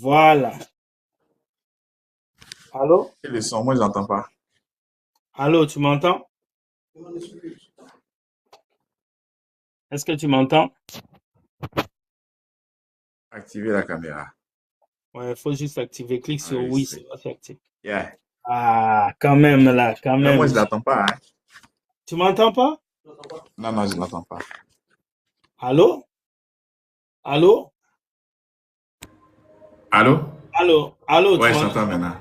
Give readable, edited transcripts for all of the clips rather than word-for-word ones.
Voilà. Allô? Et le son, moi, je n'entends pas. Allô, tu m'entends? Est-ce que tu m'entends? Activer la caméra. Ouais, il faut juste activer. Clique sur oui, ça Enregistrer. va s'activer. Yeah. Ah, quand même là, quand Mais moi, même. je ne l'attends pas. Hein. Tu m'entends pas? Non, non, je ne l'attends pas. Allô? Allô? Allô? Allô, tu Ouais, je m'entends? t'entends maintenant.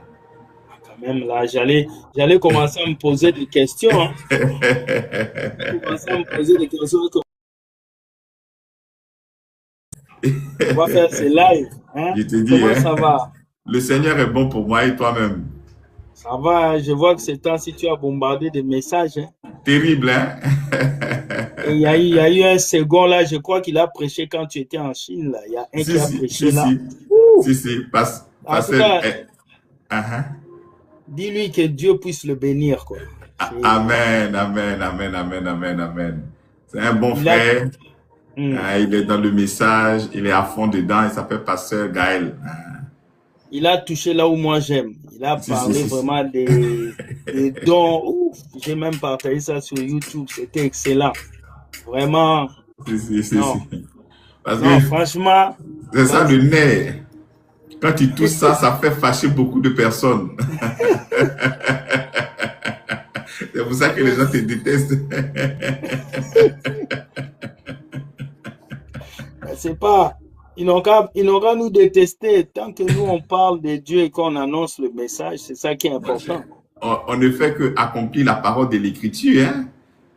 Ah, quand même là, j'allais commencer à me poser des questions. Hein. Commencer à me poser des questions. On va faire ces lives. Hein? Je te dis, Comment hein, ça va? le Seigneur est bon pour moi et toi-même. Ça va, hein? Je vois que ces temps-ci, tu as bombardé des messages. Hein? Terrible, hein? Et il y a eu un second là, je crois qu'il a prêché quand tu étais en Chine. Là. Il y a un Si, qui a si, prêché si, là. si. Ouh! Si, si. En Parce tout cas, uh-huh. dis-lui que Dieu puisse le bénir. Quoi. Amen, amen, amen, amen, amen, amen. C'est un bon Il a, frère. hmm, Il est dans le message. Il est à fond dedans. Il s'appelle Pasteur Gaël. il a touché là où moi j'aime. Il a Si, si, parlé si, si. vraiment des dons. Ouf, j'ai même partagé ça sur YouTube. C'était excellent. Vraiment, Si, si, si, non. si. Parce que Non, franchement, c'est ça le vas-y. nerf. Quand tu touches ça, ça fait fâcher beaucoup de personnes. C'est pour ça que les gens te détestent. C'est pas. Ils n'ont qu'à nous détester. Tant que nous, on parle de Dieu et qu'on annonce le message, c'est ça qui est important. On ne fait que accomplir la parole de l'Écriture. Hein?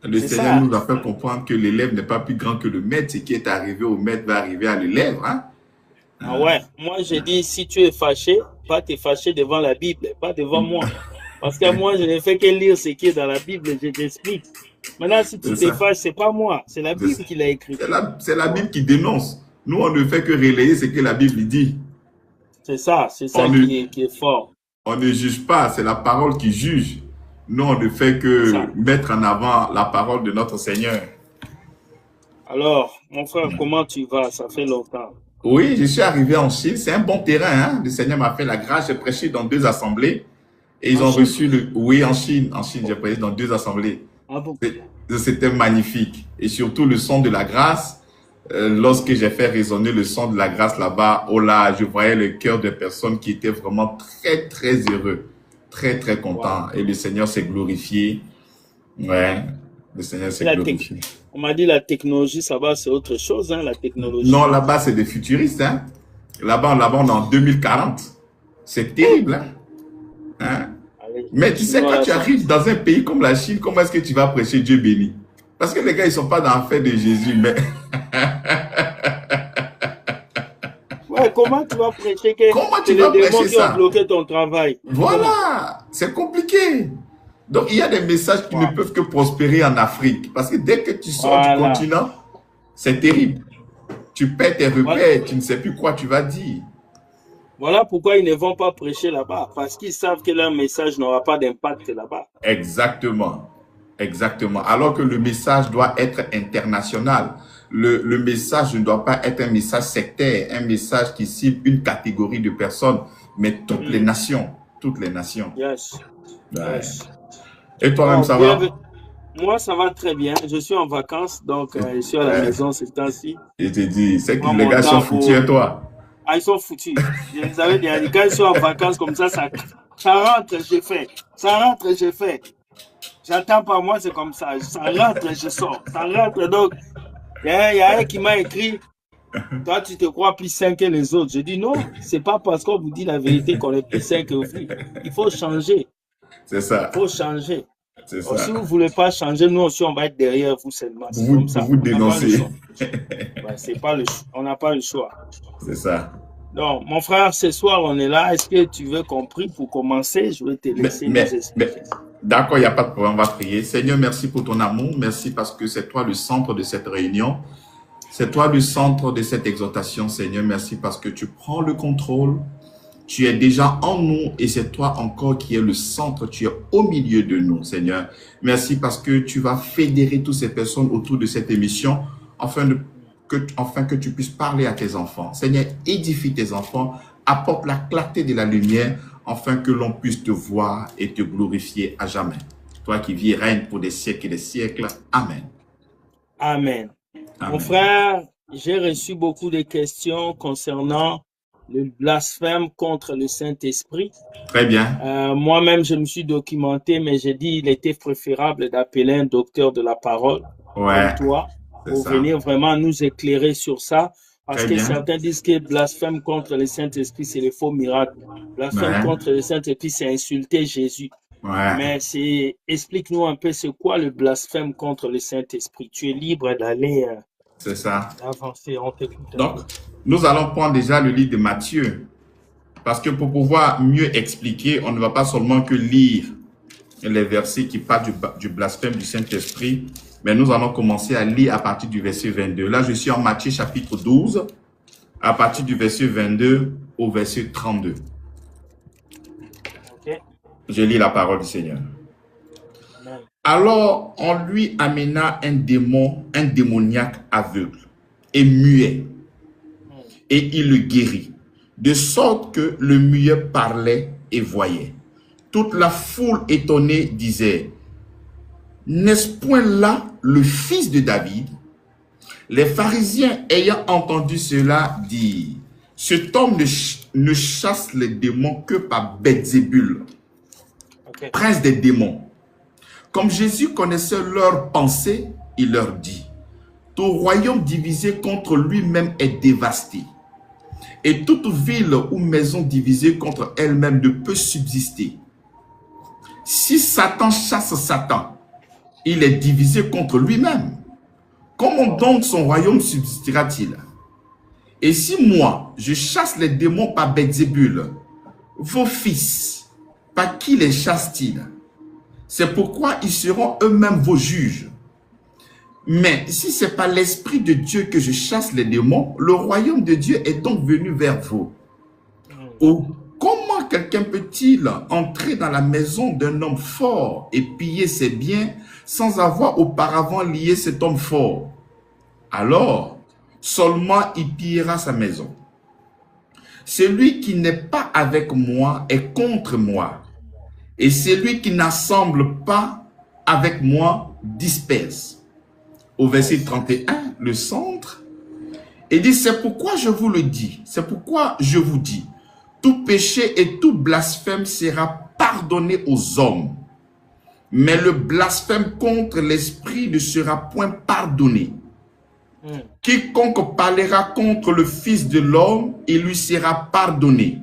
Le C'est Seigneur ça. nous a fait comprendre que l'élève n'est pas plus grand que le maître. Ce qui est arrivé au maître va arriver à l'élève. Hein? Ah ouais. Moi, je dis, si tu es fâché, pas te fâcher devant la Bible, pas devant moi. Parce que moi, je ne fais que lire ce qui est dans la Bible et je t'explique. Maintenant, si tu C'est te ça. fâches, c'est pas moi, c'est la Bible qui l'a écrit. C'est la Tu vois? Bible qui dénonce. Nous, on ne fait que relayer ce que la Bible dit. C'est ça On ne, qui est fort. on ne juge pas, c'est la parole qui juge. Nous, on ne fait C'est que ça. mettre en avant la parole de notre Seigneur. Alors, mon frère, comment tu vas? Ça fait longtemps. Oui, je suis arrivé en Chine. C'est un bon terrain. Hein? Le Seigneur m'a fait la grâce. J'ai prêché dans 2 assemblées. Et ils En ont Chine? reçu le... Oui, en Chine. En Chine, j'ai prêché dans 2 assemblées. Ah bon? C'était magnifique. Et surtout le son de la grâce. Lorsque j'ai fait résonner le son de la grâce là-bas, oh là, je voyais le cœur des personnes qui étaient vraiment très, très heureux. Très, très contents. Wow. Et le Seigneur s'est glorifié. Ouais, le Seigneur Et s'est glorifié. on m'a dit la technologie, ça va, c'est autre chose, hein, la technologie. Non, là-bas, c'est des futuristes. Hein? Là-bas, on est en 2040. C'est terrible. Hein? Hein? Allez, Mais les tu sais, Chinois, quand là, tu arrives dans un pays comme la Chine, comment est-ce que tu vas prêcher Dieu béni? Parce que les gars, ils sont pas dans l'affaire de Jésus, mais ouais, comment tu vas prêcher que comment c'est tu les vas démons prêcher qui ont ça? bloqué ton travail? Comment? Voilà, c'est compliqué. Donc, il y a des messages qui ne Wow. peuvent que prospérer en Afrique. Parce que dès que tu sors du Voilà. continent, c'est terrible. Tu perds tes Voilà. repères, tu ne sais plus quoi tu vas dire. Voilà pourquoi ils ne vont pas prêcher là-bas, parce qu'ils savent que leur message n'aura pas d'impact là-bas. Exactement. Exactement. Alors que le message doit être international. Le message ne doit pas être un message sectaire, un message qui cible une catégorie de personnes, mais toutes les nations. Toutes les nations. Yes, Ouais. yes. Et toi-même, Oh, ça va? moi, ça va très bien. Je suis en vacances, donc je suis à la Ouais. maison ces temps-ci. Je te dis, c'est que Moi, les mon gars sont temps foutus à pour... toi. Ah, ils sont foutus. Je les avais déjà dit, quand ils sont en vacances comme ça rentre, je fais. Ça rentre, je fais. J'attends pas, moi, c'est comme ça. Ça rentre, je sors. Ça rentre, donc, il y a un qui m'a écrit, toi, tu te crois plus sain que les autres. Je dis non, c'est pas parce qu'on vous dit la vérité qu'on est plus sain que vous. Il faut changer. C'est ça. Il faut changer. C'est Alors, si ça. vous ne voulez pas changer, nous aussi, on va être derrière vous seulement. C'est Vous comme ça. vous On n'a pas le dénoncez. choix. Ouais, c'est pas on n'a pas le choix. C'est ça. Donc, mon frère, ce soir, on est là. Est-ce que tu veux qu'on prie pour commencer? Je vais te laisser nous expliquer. D'accord, il n'y a pas de problème, on va prier. Seigneur, merci pour ton amour. Merci parce que c'est toi le centre de cette réunion. C'est toi le centre de cette exhortation, Seigneur. Merci parce que tu prends le contrôle. Tu es déjà en nous et c'est toi encore qui es le centre. Tu es au milieu de nous, Seigneur. Merci parce que tu vas fédérer toutes ces personnes autour de cette émission afin que tu puisses parler à tes enfants. Seigneur, édifie tes enfants apporte la clarté de la lumière, afin que l'on puisse te voir et te glorifier à jamais. Toi qui vis et règnes pour des siècles et des siècles. Amen. Amen. Amen. Mon frère, j'ai reçu beaucoup de questions concernant le blasphème contre le Saint-Esprit. Très bien. Moi-même, je me suis documenté, mais j'ai dit il était préférable d'appeler un docteur de la parole Ouais, comme toi pour venir vraiment nous éclairer sur ça. Parce que certains disent que blasphème contre le Saint-Esprit, c'est le faux miracle. Blasphème contre le Saint-Esprit, c'est insulter Jésus. Mais explique-nous un peu, c'est quoi le blasphème contre le Saint-Esprit? Tu es libre d'aller avancer. On t'écoute. Donc, nous allons prendre déjà le livre de Matthieu. Parce que pour pouvoir mieux expliquer, on ne va pas seulement que lire les versets qui parlent du blasphème du Saint-Esprit, mais nous allons commencer à lire à partir du verset 22. Là, je suis en Matthieu chapitre 12, à partir du verset 22 au verset 32. Okay. Je lis la parole du Seigneur. Amen. Alors, on lui amena un démoniaque aveugle et muet, et il le guérit, de sorte que le muet parlait et voyait. Toute la foule étonnée disait, n'est-ce point là le fils de David? Les pharisiens ayant entendu cela dirent, cet homme ne chasse les démons que par Belzébul, prince des démons. Comme Jésus connaissait leurs pensées, il leur dit, ton royaume divisé contre lui-même est dévasté. Et toute ville ou maison divisée contre elle-même ne peut subsister. Si Satan chasse Satan, il est divisé contre lui-même. Comment donc son royaume subsistera-t-il? Et si moi, je chasse les démons par Belzébul, vos fils, par qui les chassent-ils? C'est pourquoi ils seront eux-mêmes vos juges. Mais si c'est par l'Esprit de Dieu que je chasse les démons, le royaume de Dieu est donc venu vers vous. Ou comment quelqu'un peut-il entrer dans la maison d'un homme fort et piller ses biens sans avoir auparavant lié cet homme fort? Alors, seulement il pillera sa maison. Celui qui n'est pas avec moi est contre moi. Et celui qui n'assemble pas avec moi disperse. Au verset 31, le centre, il dit, c'est pourquoi je vous le dis, c'est pourquoi je vous dis, tout péché et tout blasphème sera pardonné aux hommes, mais le blasphème contre l'Esprit ne sera point pardonné. Quiconque parlera contre le Fils de l'homme, il lui sera pardonné.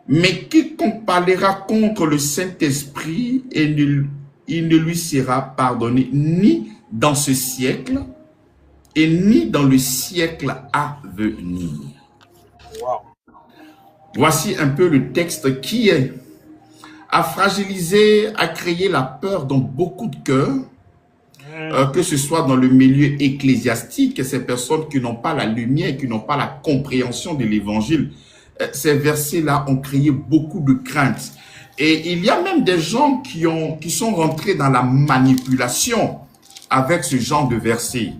Mais quiconque parlera contre le Saint-Esprit, il ne lui sera pardonné ni dans ce siècle et ni dans le siècle à venir. Wow. Voici un peu le texte qui a fragilisé, a créé la peur dans beaucoup de cœurs, que ce soit dans le milieu ecclésiastique, ces personnes qui n'ont pas la lumière, qui n'ont pas la compréhension de l'évangile. Ces versets-là ont créé beaucoup de craintes. Et il y a même des gens qui sont rentrés dans la manipulation avec ce genre de versets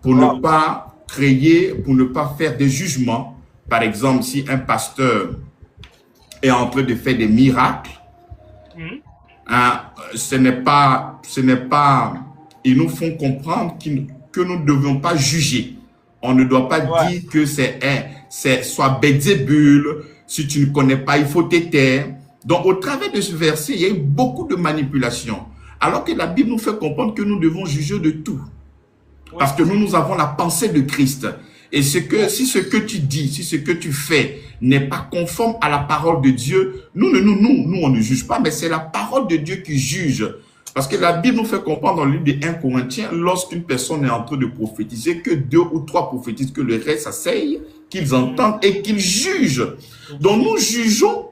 pour ne pas créer, pour ne pas faire des jugements. Par exemple, si un pasteur est en train de faire des miracles, ce n'est pas, ils nous font comprendre que nous ne devions pas juger. On ne doit pas dire que c'est soit Belzébul, si tu ne connais pas, il faut te taire. Donc, au travers de ce verset, il y a eu beaucoup de manipulations. Alors que la Bible nous fait comprendre que nous devons juger de tout. Parce que nous avons la pensée de Christ. Et si ce que tu dis, si ce que tu fais n'est pas conforme à la parole de Dieu, nous, on ne juge pas, mais c'est la parole de Dieu qui juge. Parce que la Bible nous fait comprendre dans le livre de 1 Corinthiens, lorsqu'une personne est en train de prophétiser, que 2 ou 3 prophétisent, que le reste s'asseyent, qu'ils entendent et qu'ils jugent. Donc nous jugeons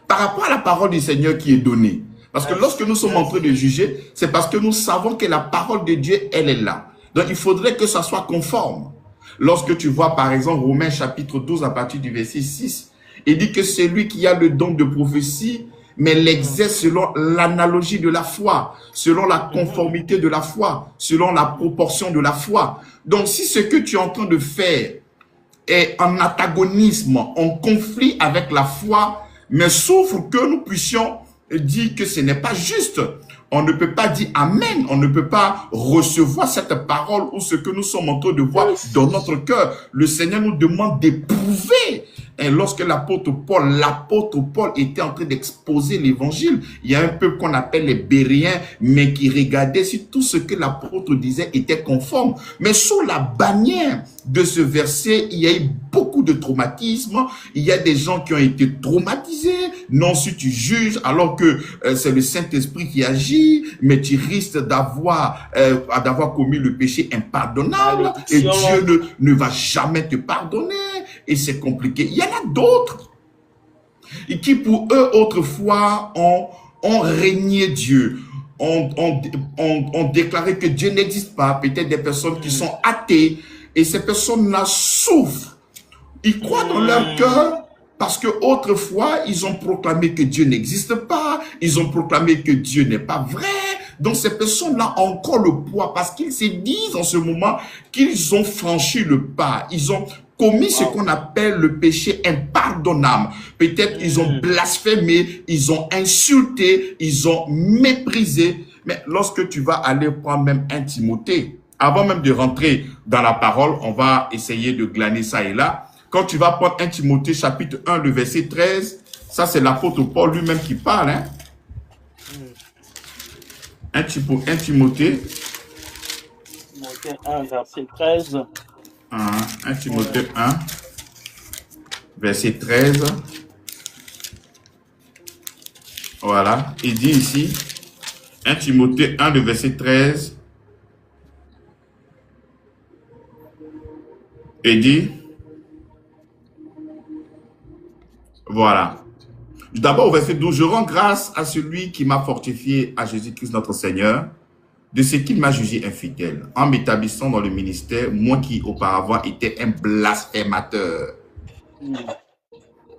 par rapport à la parole du Seigneur qui est donnée. Parce que lorsque nous sommes en train de juger, c'est parce que nous savons que la parole de Dieu, elle est là. Donc il faudrait que ça soit conforme. Lorsque tu vois par exemple Romains chapitre 12 à partir du verset 6, il dit que celui qui a le don de prophétie, mais l'exerce selon l'analogie de la foi, selon la conformité de la foi, selon la proportion de la foi. Donc si ce que tu es en train de faire est en antagonisme, en conflit avec la foi, mais souffre que nous puissions dire que ce n'est pas juste. On ne peut pas dire Amen, on ne peut pas recevoir cette parole ou ce que nous sommes en train de voir dans notre cœur. Le Seigneur nous demande d'éprouver. Et lorsque l'apôtre Paul était en train d'exposer l'évangile, il y a un peuple qu'on appelle les Béréens, mais qui regardait si tout ce que l'apôtre disait était conforme. Mais sous la bannière de ce verset, il y a eu beaucoup de traumatisme. Il y a des gens qui ont été traumatisés. Non, si tu juges, alors que c'est le Saint-Esprit qui agit, mais tu risques d'avoir commis le péché impardonnable. Et Dieu ne va jamais te pardonner. Et c'est compliqué. Il y en a d'autres qui, pour eux, autrefois, ont régné Dieu. On déclaré que Dieu n'existe pas. Peut-être des personnes qui sont athées. Et ces personnes-là souffrent. Ils croient dans leur cœur parce que autrefois, ils ont proclamé que Dieu n'existe pas. Ils ont proclamé que Dieu n'est pas vrai. Donc, ces personnes-là ont encore le poids parce qu'ils se disent en ce moment qu'ils ont franchi le pas. Ils ont commis ce qu'on appelle le péché impardonnable. Peut-être ils ont blasphémé, ils ont insulté, ils ont méprisé. Mais lorsque tu vas aller prendre même un Timothée, avant même de rentrer dans la parole, on va essayer de glaner ça et là. Quand tu vas prendre 1 Timothée chapitre 1, le verset 13, ça c'est l'apôtre Paul lui-même qui parle. Hein? 1 Timothée 1, verset 13. 1 Timothée 1, verset 13. Voilà, il dit ici, 1 Timothée 1, le verset 13. Il dit, voilà. D'abord au verset 12, je rends grâce à celui qui m'a fortifié, à Jésus-Christ notre Seigneur, de ce qu'il m'a jugé infidèle, en m'établissant dans le ministère, moi qui auparavant étais un blasphémateur,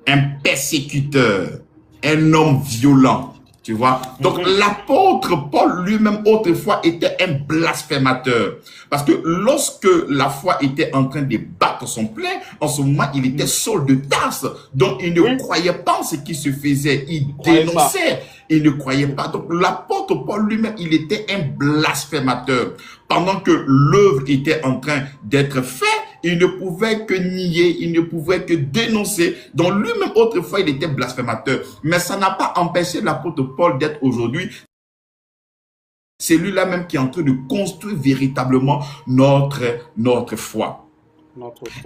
un persécuteur, un homme violent. Tu vois? Donc, l'apôtre Paul lui-même, autrefois, était un blasphémateur. Parce que lorsque la foi était en train de battre son plein, en ce moment, il était Saul de Tarse. Donc, il ne croyait pas en ce qui se faisait. Il dénonçait. Il ne croyait pas. Donc, l'apôtre Paul lui-même, il était un blasphémateur. Pendant que l'œuvre était en train d'être faite, il ne pouvait que nier, il ne pouvait que dénoncer. Donc lui-même, autrefois, il était blasphémateur. Mais ça n'a pas empêché l'apôtre Paul d'être aujourd'hui. C'est lui-là même qui est en train de construire véritablement notre foi.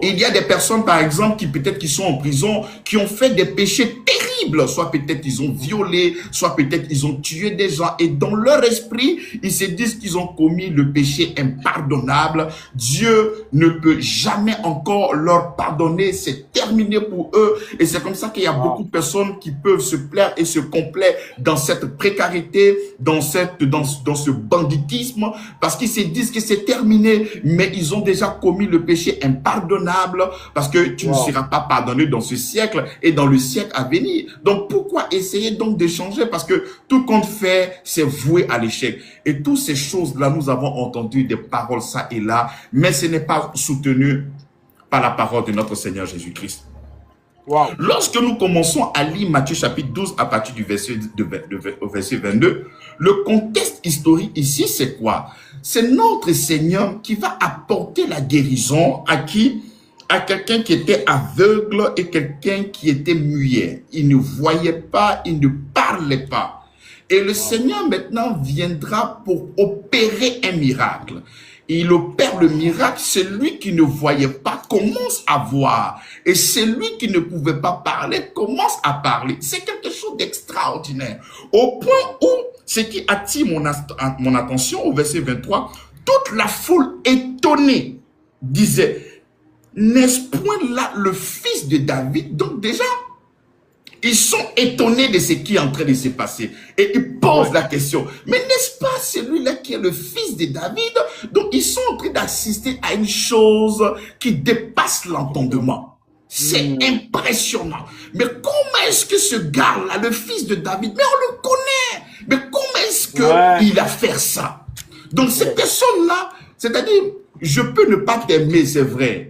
Il y a des personnes, par exemple, qui peut-être qui sont en prison, qui ont fait des péchés terribles. Soit peut-être ils ont violé, soit peut-être ils ont tué des gens. Et dans leur esprit, ils se disent qu'ils ont commis le péché impardonnable. Dieu ne peut jamais encore leur pardonner. C'est terminé pour eux. Et c'est comme ça qu'il y a beaucoup de personnes qui peuvent se plaire et se complaire dans cette précarité, dans ce banditisme, parce qu'ils se disent que c'est terminé, mais ils ont déjà commis le péché impardonnable, parce que tu ne seras pas pardonné dans ce siècle et dans le siècle à venir. Donc pourquoi essayer donc de changer? Parce que tout compte fait, c'est voué à l'échec. Et toutes ces choses-là, nous avons entendu des paroles ça et là, mais ce n'est pas soutenu par la parole de notre Seigneur Jésus-Christ. Lorsque nous commençons à lire Matthieu chapitre 12 à partir du verset 22, le contexte historique ici, c'est quoi? C'est notre Seigneur qui va apporter la guérison à qui? À quelqu'un qui était aveugle et quelqu'un qui était muet. Il ne voyait pas, il ne parlait pas. Et le Seigneur maintenant viendra pour opérer un miracle. Il opère le miracle, celui qui ne voyait pas commence à voir. Et celui qui ne pouvait pas parler commence à parler. C'est quelque chose d'extraordinaire. Au point où, ce qui attire mon attention au verset 23, toute la foule étonnée disait, n'est-ce point là le fils de David? Donc déjà, ils sont étonnés de ce qui est en train de se passer. Et ils posent la question, mais n'est-ce pas celui-là qui est le fils de David? Donc ils sont en train d'assister à une chose qui dépasse l'entendement. C'est impressionnant. Mais comment est-ce que ce gars-là, le fils de David, mais on le connaît, mais comment est-ce qu'il a fait ça? Donc cette personne-là, c'est-à-dire, je peux ne pas t'aimer, c'est vrai.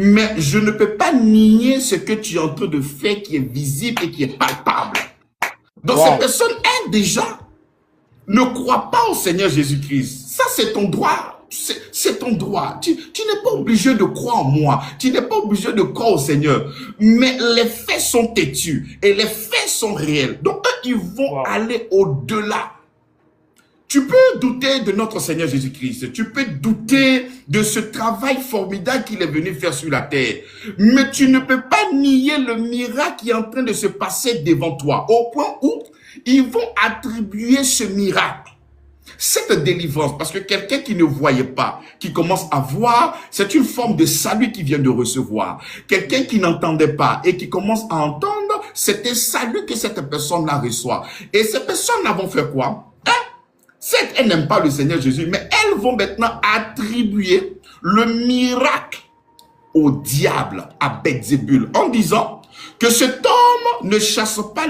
mais je ne peux pas nier ce que tu es en train de faire qui est visible et qui est palpable. Donc cette personne, elle déjà, ne croit pas au Seigneur Jésus-Christ. Ça, c'est ton droit. C'est ton droit. Tu n'es pas obligé de croire en moi. Tu n'es pas obligé de croire au Seigneur. Mais les faits sont têtus et les faits sont réels. Donc, eux, ils vont aller au-delà. Tu peux douter de notre Seigneur Jésus-Christ. Tu peux douter de ce travail formidable qu'il est venu faire sur la terre. Mais tu ne peux pas nier le miracle qui est en train de se passer devant toi. Au point où ils vont attribuer ce miracle, cette délivrance, parce que quelqu'un qui ne voyait pas, qui commence à voir, c'est une forme de salut qu'il vient de recevoir. Quelqu'un qui n'entendait pas et qui commence à entendre, c'est un salut que cette personne-là reçoit. Et ces personnes-là vont faire quoi? Certes, elles n'aiment pas le Seigneur Jésus, mais elles vont maintenant attribuer le miracle au diable, à Belzébul, en disant que cet homme ne chasse pas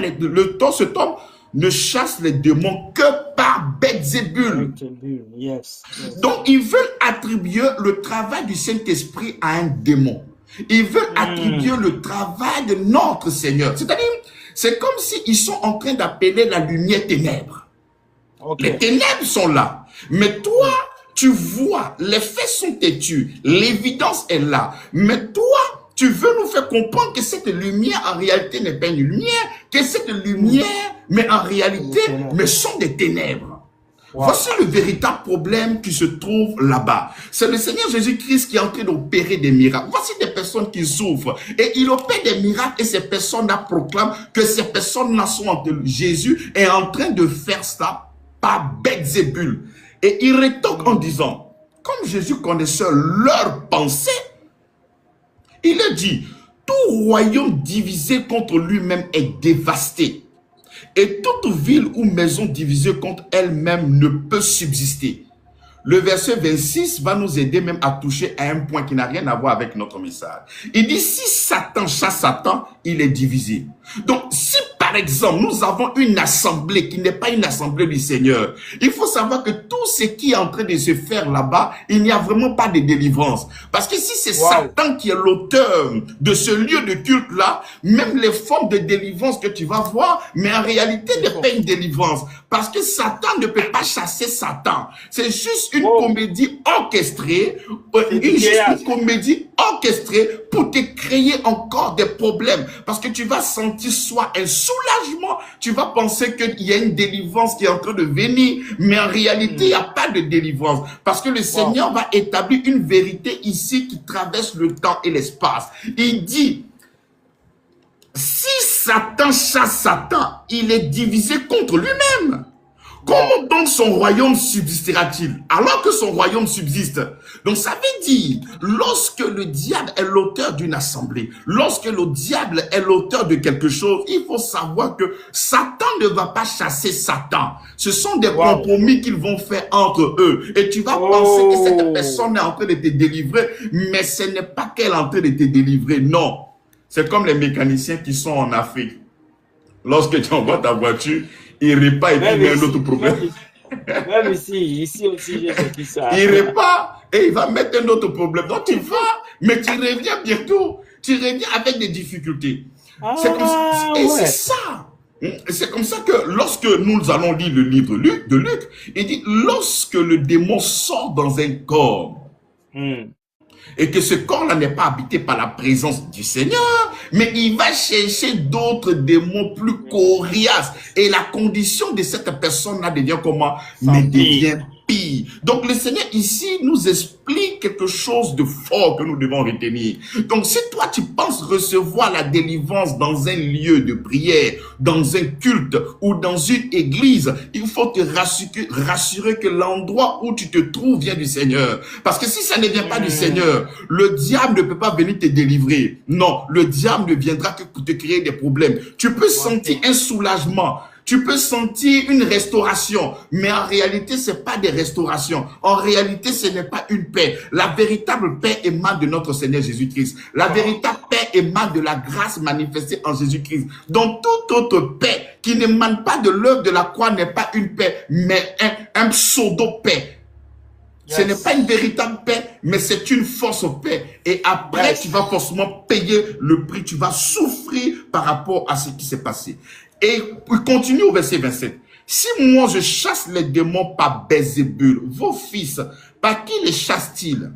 cet homme ne chasse les démons que par Belzébul. Donc, ils veulent attribuer le travail du Saint-Esprit à un démon. Ils veulent attribuer le travail de notre Seigneur. C'est-à-dire, c'est comme s'ils sont en train d'appeler la lumière ténèbres. Les ténèbres sont là. Mais toi, tu vois, les faits sont têtus. L'évidence est là. Mais toi, tu veux nous faire comprendre que cette lumière, en réalité, n'est pas une lumière, que cette lumière, mais en réalité, mais sont des ténèbres. Voici le véritable problème qui se trouve là-bas. C'est le Seigneur Jésus-Christ qui est en train d'opérer des miracles. Voici des personnes qui souffrent. Et il opère des miracles et ces personnes-là proclament que ces personnes-là sont en train de... Jésus est en train de faire ça par Belzébul. Et il rétorque en disant, comme Jésus connaissait leurs pensées, il a dit, tout royaume divisé contre lui-même est dévasté. Et toute ville ou maison divisée contre elle-même ne peut subsister. Le verset 26 va nous aider même à toucher à un point qui n'a rien à voir avec notre message. Il dit, si Satan chasse Satan, il est divisé. Donc, si par exemple, nous avons une assemblée qui n'est pas une assemblée du Seigneur, il faut savoir que tout ce qui est en train de se faire là-bas, il n'y a vraiment pas de délivrance. Parce que si c'est Satan qui est l'auteur de ce lieu de culte-là, même les formes de délivrance que tu vas voir, mais en réalité, n'est pas une délivrance. Parce que Satan ne peut pas chasser Satan. C'est juste une comédie orchestrée, une comédie orchestrée pour te créer encore des problèmes. Parce que tu vas sentir soit un soulagement, tu vas penser qu'il y a une délivrance qui est en train de venir, mais en réalité, il n'y a pas de délivrance. Parce que le Seigneur va établir une vérité ici qui traverse le temps et l'espace. Il dit, si Satan chasse Satan, il est divisé contre lui-même. Comment donc son royaume subsistera-t-il alors que son royaume subsiste? Donc ça veut dire, lorsque le diable est l'auteur d'une assemblée, lorsque le diable est l'auteur de quelque chose, il faut savoir que Satan ne va pas chasser Satan. Ce sont des compromis qu'ils vont faire entre eux. Et tu vas penser que cette personne est en train de te délivrer, mais ce n'est pas qu'elle est en train de te délivrer, non. C'est comme les mécaniciens qui sont en Afrique. Lorsque tu envoies ta voiture, il répare et puis il met un autre problème. Même ici aussi, j'ai vécu ça. Il répare et il va mettre un autre problème. Donc tu vas, mais tu reviens bientôt. Tu reviens avec des difficultés. C'est ça. C'est comme ça que lorsque nous allons lire le livre de Luc, il dit, lorsque le démon sort dans un corps, et que ce corps-là n'est pas habité par la présence du Seigneur, mais il va chercher d'autres démons plus coriaces. Et la condition de cette personne-là devient comment? Mais devient pire. Donc le Seigneur ici nous explique quelque chose de fort que nous devons retenir. Donc si toi tu penses recevoir la délivrance dans un lieu de prière, dans un culte ou dans une église, il faut te rassurer que l'endroit où tu te trouves vient du Seigneur. Parce que si ça ne vient pas du Seigneur, le diable ne peut pas venir te délivrer. Non, le diable ne viendra que pour te créer des problèmes. Tu peux sentir un soulagement. Tu peux sentir une restauration, mais en réalité, ce n'est pas des restaurations. En réalité, ce n'est pas une paix. La véritable paix émane de notre Seigneur Jésus-Christ. La véritable paix émane de la grâce manifestée en Jésus-Christ. Donc, toute autre paix qui n'émane pas de l'œuvre de la croix n'est pas une paix, mais un pseudo-paix. Ce n'est pas une véritable paix, mais c'est une force paix. Et après, tu vas forcément payer le prix. Tu vas souffrir par rapport à ce qui s'est passé. Et il continue au verset 27. Si moi je chasse les démons par Belzébul, vos fils, par qui les chassent-ils?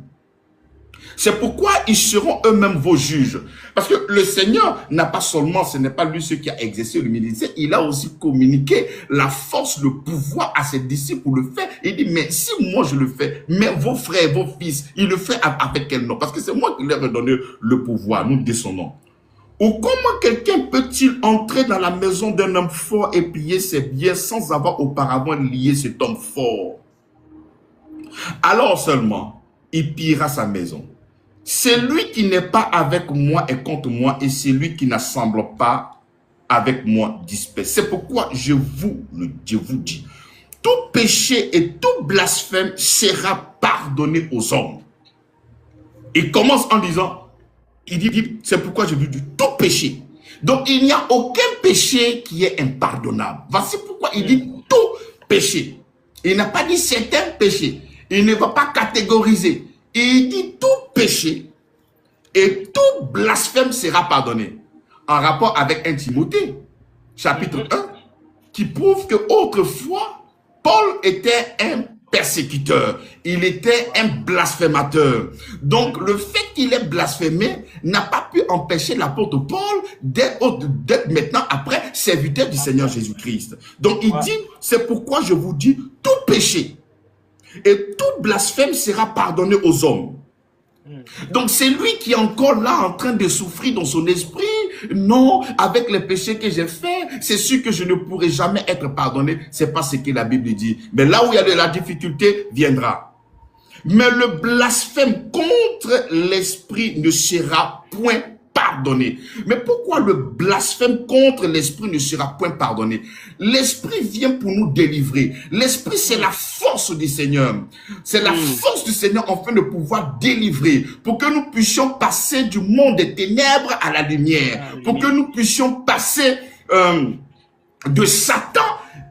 C'est pourquoi ils seront eux-mêmes vos juges. Parce que le Seigneur n'a pas seulement, ce n'est pas lui ce qui a exercé le ministère, il a aussi communiqué la force, le pouvoir à ses disciples pour le faire. Il dit, mais si moi je le fais, mais vos frères, vos fils, ils le font avec quel nom? Parce que c'est moi qui leur ai donné le pouvoir, nous descendons. Ou comment quelqu'un peut-il entrer dans la maison d'un homme fort et piller ses biens sans avoir auparavant lié cet homme fort? Alors seulement, il pillera sa maison. Celui qui n'est pas avec moi est contre moi, et celui qui n'assemble pas avec moi disperse. C'est pourquoi je vous dis, tout péché et tout blasphème sera pardonné aux hommes. Il commence en disant, il dit, c'est pourquoi je vous dis, tout péché. Donc il n'y a aucun péché qui est impardonnable. Voici pourquoi il dit tout péché. Il n'a pas dit certains péchés. Il ne va pas catégoriser. Il dit tout péché et tout blasphème sera pardonné. En rapport avec 1 Timothée, chapitre 1, qui prouve que autrefois, Paul était un persécuteur. Il était un blasphémateur. Donc, le fait qu'il ait blasphémé n'a pas pu empêcher l'apôtre Paul d'être maintenant, après, serviteur du Seigneur Jésus-Christ. Donc, il dit, c'est pourquoi je vous dis, tout péché et tout blasphème sera pardonné aux hommes. Donc c'est lui qui est encore là en train de souffrir dans son esprit. Non, avec les péchés que j'ai faits, c'est sûr que je ne pourrai jamais être pardonné. C'est pas ce que la Bible dit. Mais là où il y a de la difficulté, viendra. Mais le blasphème contre l'esprit ne sera point pardonné. Mais pourquoi le blasphème contre l'esprit ne sera point pardonné? L'esprit vient pour nous délivrer. L'esprit, c'est la force du Seigneur. C'est la force du Seigneur afin de pouvoir délivrer, pour que nous puissions passer du monde des ténèbres à la lumière, pour que nous puissions passer de Satan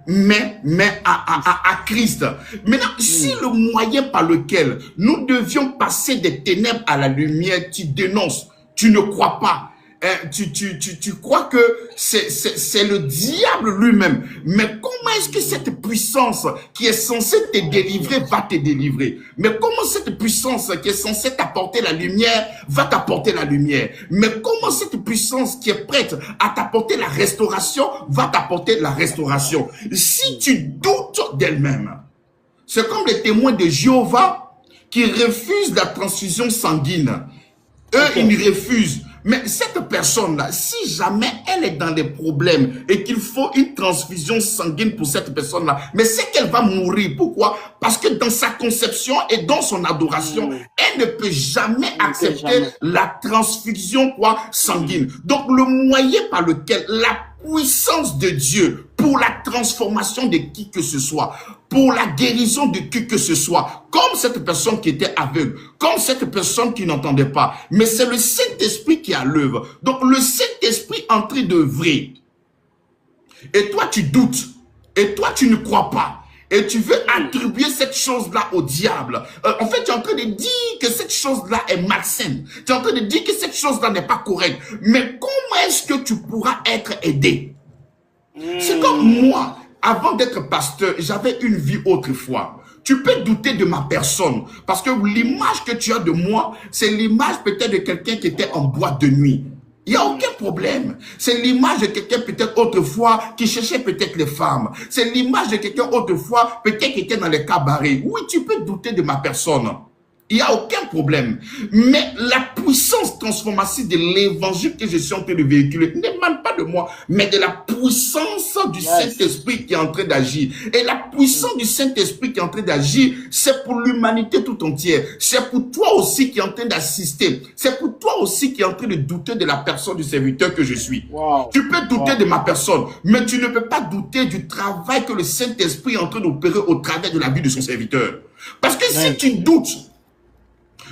mais à Christ. Maintenant, si le moyen par lequel nous devions passer des ténèbres à la lumière, tu dénonces, tu ne crois pas, tu crois que c'est le diable lui-même. Mais comment est-ce que cette puissance qui est censée te délivrer va te délivrer? Mais comment cette puissance qui est censée t'apporter la lumière va t'apporter la lumière? Mais comment cette puissance qui est prête à t'apporter la restauration va t'apporter la restauration? Si tu doutes d'elle-même, c'est comme les témoins de Jéhovah qui refusent la transfusion sanguine. Eux, ils refusent. Mais cette personne-là, si jamais elle est dans des problèmes et qu'il faut une transfusion sanguine pour cette personne-là, mais c'est qu'elle va mourir. Pourquoi? Parce que dans sa conception et dans son adoration, elle ne peut jamais accepter la transfusion sanguine. Donc, le moyen par lequel la puissance de Dieu pour la transformation de qui que ce soit, pour la guérison de qui que ce soit, comme cette personne qui était aveugle, comme cette personne qui n'entendait pas, mais c'est le Saint-Esprit qui est à l'œuvre. Donc le Saint-Esprit est en train d'œuvrer. Et toi tu doutes, et toi tu ne crois pas, et tu veux attribuer cette chose-là au diable. En fait, tu es en train de dire que cette chose-là est malsaine. Tu es en train de dire que cette chose-là n'est pas correcte. Mais comment est-ce que tu pourras être aidé? C'est comme moi, avant d'être pasteur, j'avais une vie autrefois. Tu peux douter de ma personne, parce que l'image que tu as de moi, c'est l'image peut-être de quelqu'un qui était en boîte de nuit. Il n'y a aucun problème. C'est l'image de quelqu'un peut-être autrefois qui cherchait peut-être les femmes. C'est l'image de quelqu'un autrefois peut-être qui était dans les cabarets. Oui, tu peux douter de ma personne. Il n'y a aucun problème. Mais la puissance transformatrice de l'évangile que je suis en train de véhiculer n'émane pas de moi, mais de la puissance du Saint-Esprit qui est en train d'agir. Et la puissance du Saint-Esprit qui est en train d'agir, c'est pour l'humanité tout entière. C'est pour toi aussi qui est en train d'assister. C'est pour toi aussi qui est en train de douter de la personne du serviteur que je suis. Tu peux douter de ma personne, mais tu ne peux pas douter du travail que le Saint-Esprit est en train d'opérer au travers de la vie de son serviteur. Parce que si tu doutes,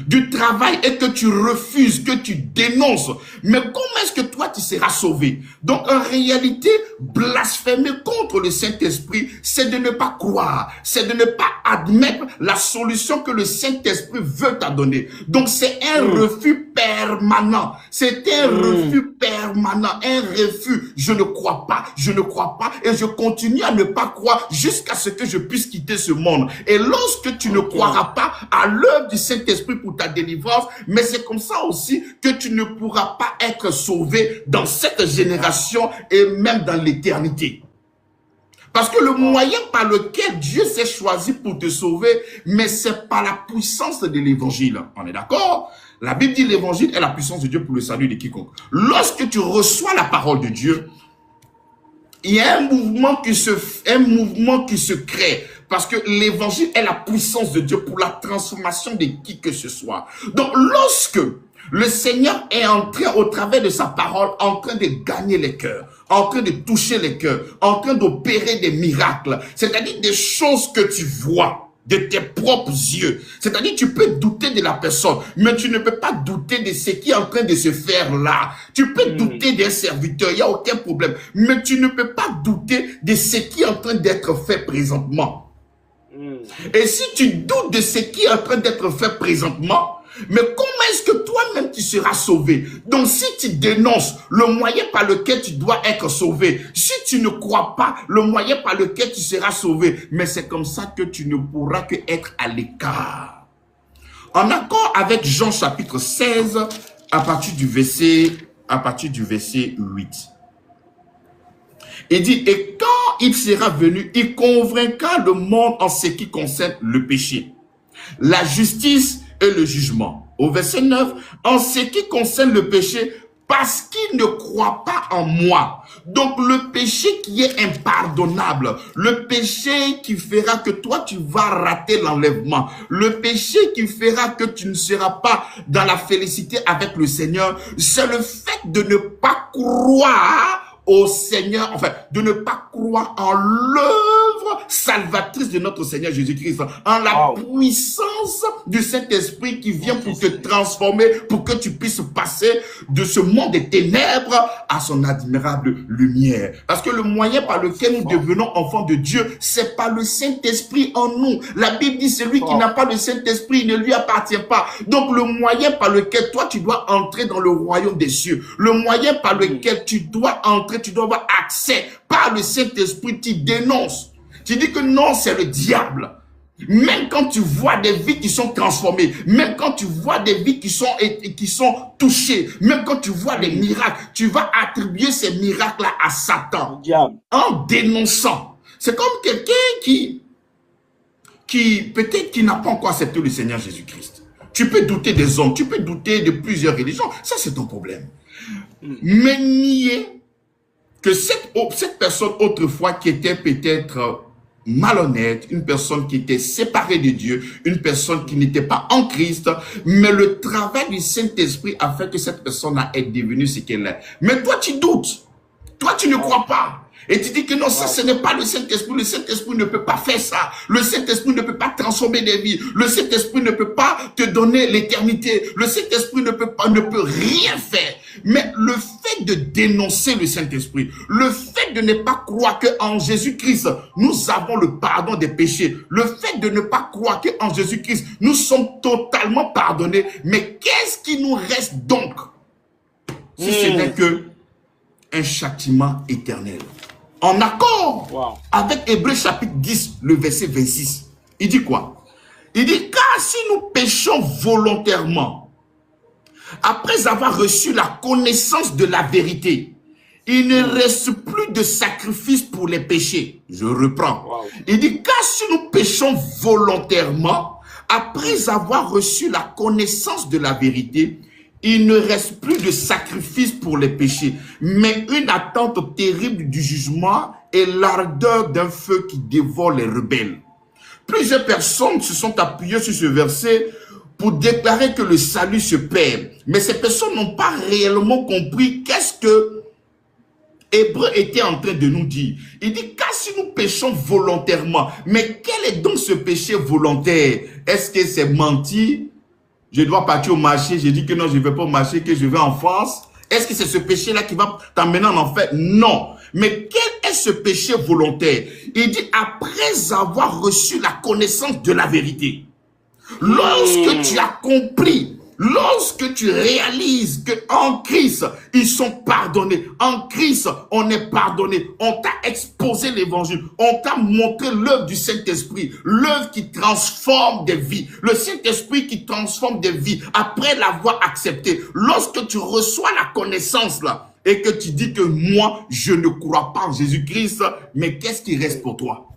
du travail et que tu refuses, que tu dénonces, mais comment est-ce que toi tu seras sauvé? Donc en réalité, blasphémer contre le Saint-Esprit, c'est de ne pas croire, c'est de ne pas admettre la solution que le Saint-Esprit veut t'en donner. Donc c'est un refus permanent, c'est un refus permanent, un refus. Je ne crois pas et je continue à ne pas croire jusqu'à ce que je puisse quitter ce monde. Et lorsque tu ne croiras pas à l'œuvre du Saint-Esprit pour ta délivrance, mais c'est comme ça aussi que tu ne pourras pas être sauvé dans cette génération et même dans l'éternité. Parce que le moyen par lequel Dieu s'est choisi pour te sauver, mais c'est par la puissance de l'évangile. On est d'accord? La Bible dit l'évangile est la puissance de Dieu pour le salut de quiconque. Lorsque tu reçois la parole de Dieu, il y a un mouvement qui se crée. Parce que l'évangile est la puissance de Dieu pour la transformation de qui que ce soit. Donc, lorsque le Seigneur est entré au travers de sa parole, en train de gagner les cœurs, en train de toucher les cœurs, en train d'opérer des miracles, c'est-à-dire des choses que tu vois de tes propres yeux. C'est-à-dire, tu peux douter de la personne, mais tu ne peux pas douter de ce qui est en train de se faire là. Tu peux douter d'un serviteur, il n'y a aucun problème, mais tu ne peux pas douter de ce qui est en train d'être fait présentement. Et si tu doutes de ce qui est en train d'être fait présentement, mais comment est-ce que toi-même tu seras sauvé? Donc si tu dénonces le moyen par lequel tu dois être sauvé, si tu ne crois pas le moyen par lequel tu seras sauvé, mais c'est comme ça que tu ne pourras que être à l'écart. En accord avec Jean chapitre 16, à partir du verset 8. Il dit, et quand il sera venu, il convaincra le monde en ce qui concerne le péché, la justice et le jugement. Au verset 9, en ce qui concerne le péché, parce qu'il ne croit pas en moi. Donc le péché qui est impardonnable, le péché qui fera que toi tu vas rater l'enlèvement, le péché qui fera que tu ne seras pas dans la félicité avec le Seigneur, c'est le fait de ne pas croire au Seigneur, enfin, de ne pas croire en l'œuvre salvatrice de notre Seigneur Jésus-Christ, en la puissance du Saint-Esprit qui vient pour te transformer, pour que tu puisses passer de ce monde des ténèbres à son admirable lumière. Parce que le moyen par lequel nous devenons enfants de Dieu, c'est par le Saint-Esprit en nous. La Bible dit, celui qui n'a pas le Saint-Esprit, il ne lui appartient pas. Donc le moyen par lequel toi, tu dois entrer dans le royaume des cieux, le moyen par lequel tu dois entrer, tu dois avoir accès par le Saint-Esprit, tu dénonces. Tu dis que non, c'est le diable. Même quand tu vois des vies qui sont transformées, même quand tu vois des vies qui sont touchées, même quand tu vois des miracles, tu vas attribuer ces miracles-là à Satan. En dénonçant. C'est comme quelqu'un qui peut-être qui n'a pas encore accepté le Seigneur Jésus-Christ. Tu peux douter des hommes, tu peux douter de plusieurs religions. Ça, c'est ton problème. Mais nier que cette personne autrefois qui était peut-être malhonnête, une personne qui était séparée de Dieu, une personne qui n'était pas en Christ, mais le travail du Saint-Esprit a fait que cette personne est devenue ce qu'elle est. Mais toi, tu doutes. Toi, tu ne crois pas. Et tu dis que non, ça, ce n'est pas le Saint-Esprit. Le Saint-Esprit ne peut pas faire ça. Le Saint-Esprit ne peut pas transformer des vies. Le Saint-Esprit ne peut pas te donner l'éternité. Le Saint-Esprit ne peut rien faire. Mais le fait de dénoncer le Saint-Esprit, le fait de ne pas croire qu'en Jésus-Christ, nous avons le pardon des péchés, le fait de ne pas croire qu'en Jésus-Christ, nous sommes totalement pardonnés. Mais qu'est-ce qui nous reste donc si ce n'est que un châtiment éternel? En accord avec Hébreux chapitre 10, le verset 26. Il dit quoi? Il dit, car si nous péchons volontairement, après avoir reçu la connaissance de la vérité, il ne reste plus de sacrifice pour les péchés. Je reprends. Il dit, car si nous péchons volontairement, après avoir reçu la connaissance de la vérité, il ne reste plus de sacrifice pour les péchés, mais une attente terrible du jugement et l'ardeur d'un feu qui dévore les rebelles. Plusieurs personnes se sont appuyées sur ce verset pour déclarer que le salut se perd. Mais ces personnes n'ont pas réellement compris qu'est-ce que Hébreu était en train de nous dire. Il dit, car si nous péchons volontairement, mais quel est donc ce péché volontaire? Est-ce que c'est mentir? je dois partir au marché, j'ai dit que non, je ne vais pas au marché, que je vais en France. Est-ce que c'est ce péché-là qui va t'amener en enfer? Non. Mais quel est ce péché volontaire? Il dit, après avoir reçu la connaissance de la vérité, lorsque tu as compris, lorsque tu réalises qu'en Christ, ils sont pardonnés. En Christ, on est pardonné. On t'a exposé l'évangile. On t'a montré l'œuvre du Saint-Esprit. L'œuvre qui transforme des vies. Le Saint-Esprit qui transforme des vies. Après l'avoir accepté, lorsque tu reçois la connaissance là, et que tu dis que moi, je ne crois pas en Jésus-Christ, mais qu'est-ce qui reste pour toi?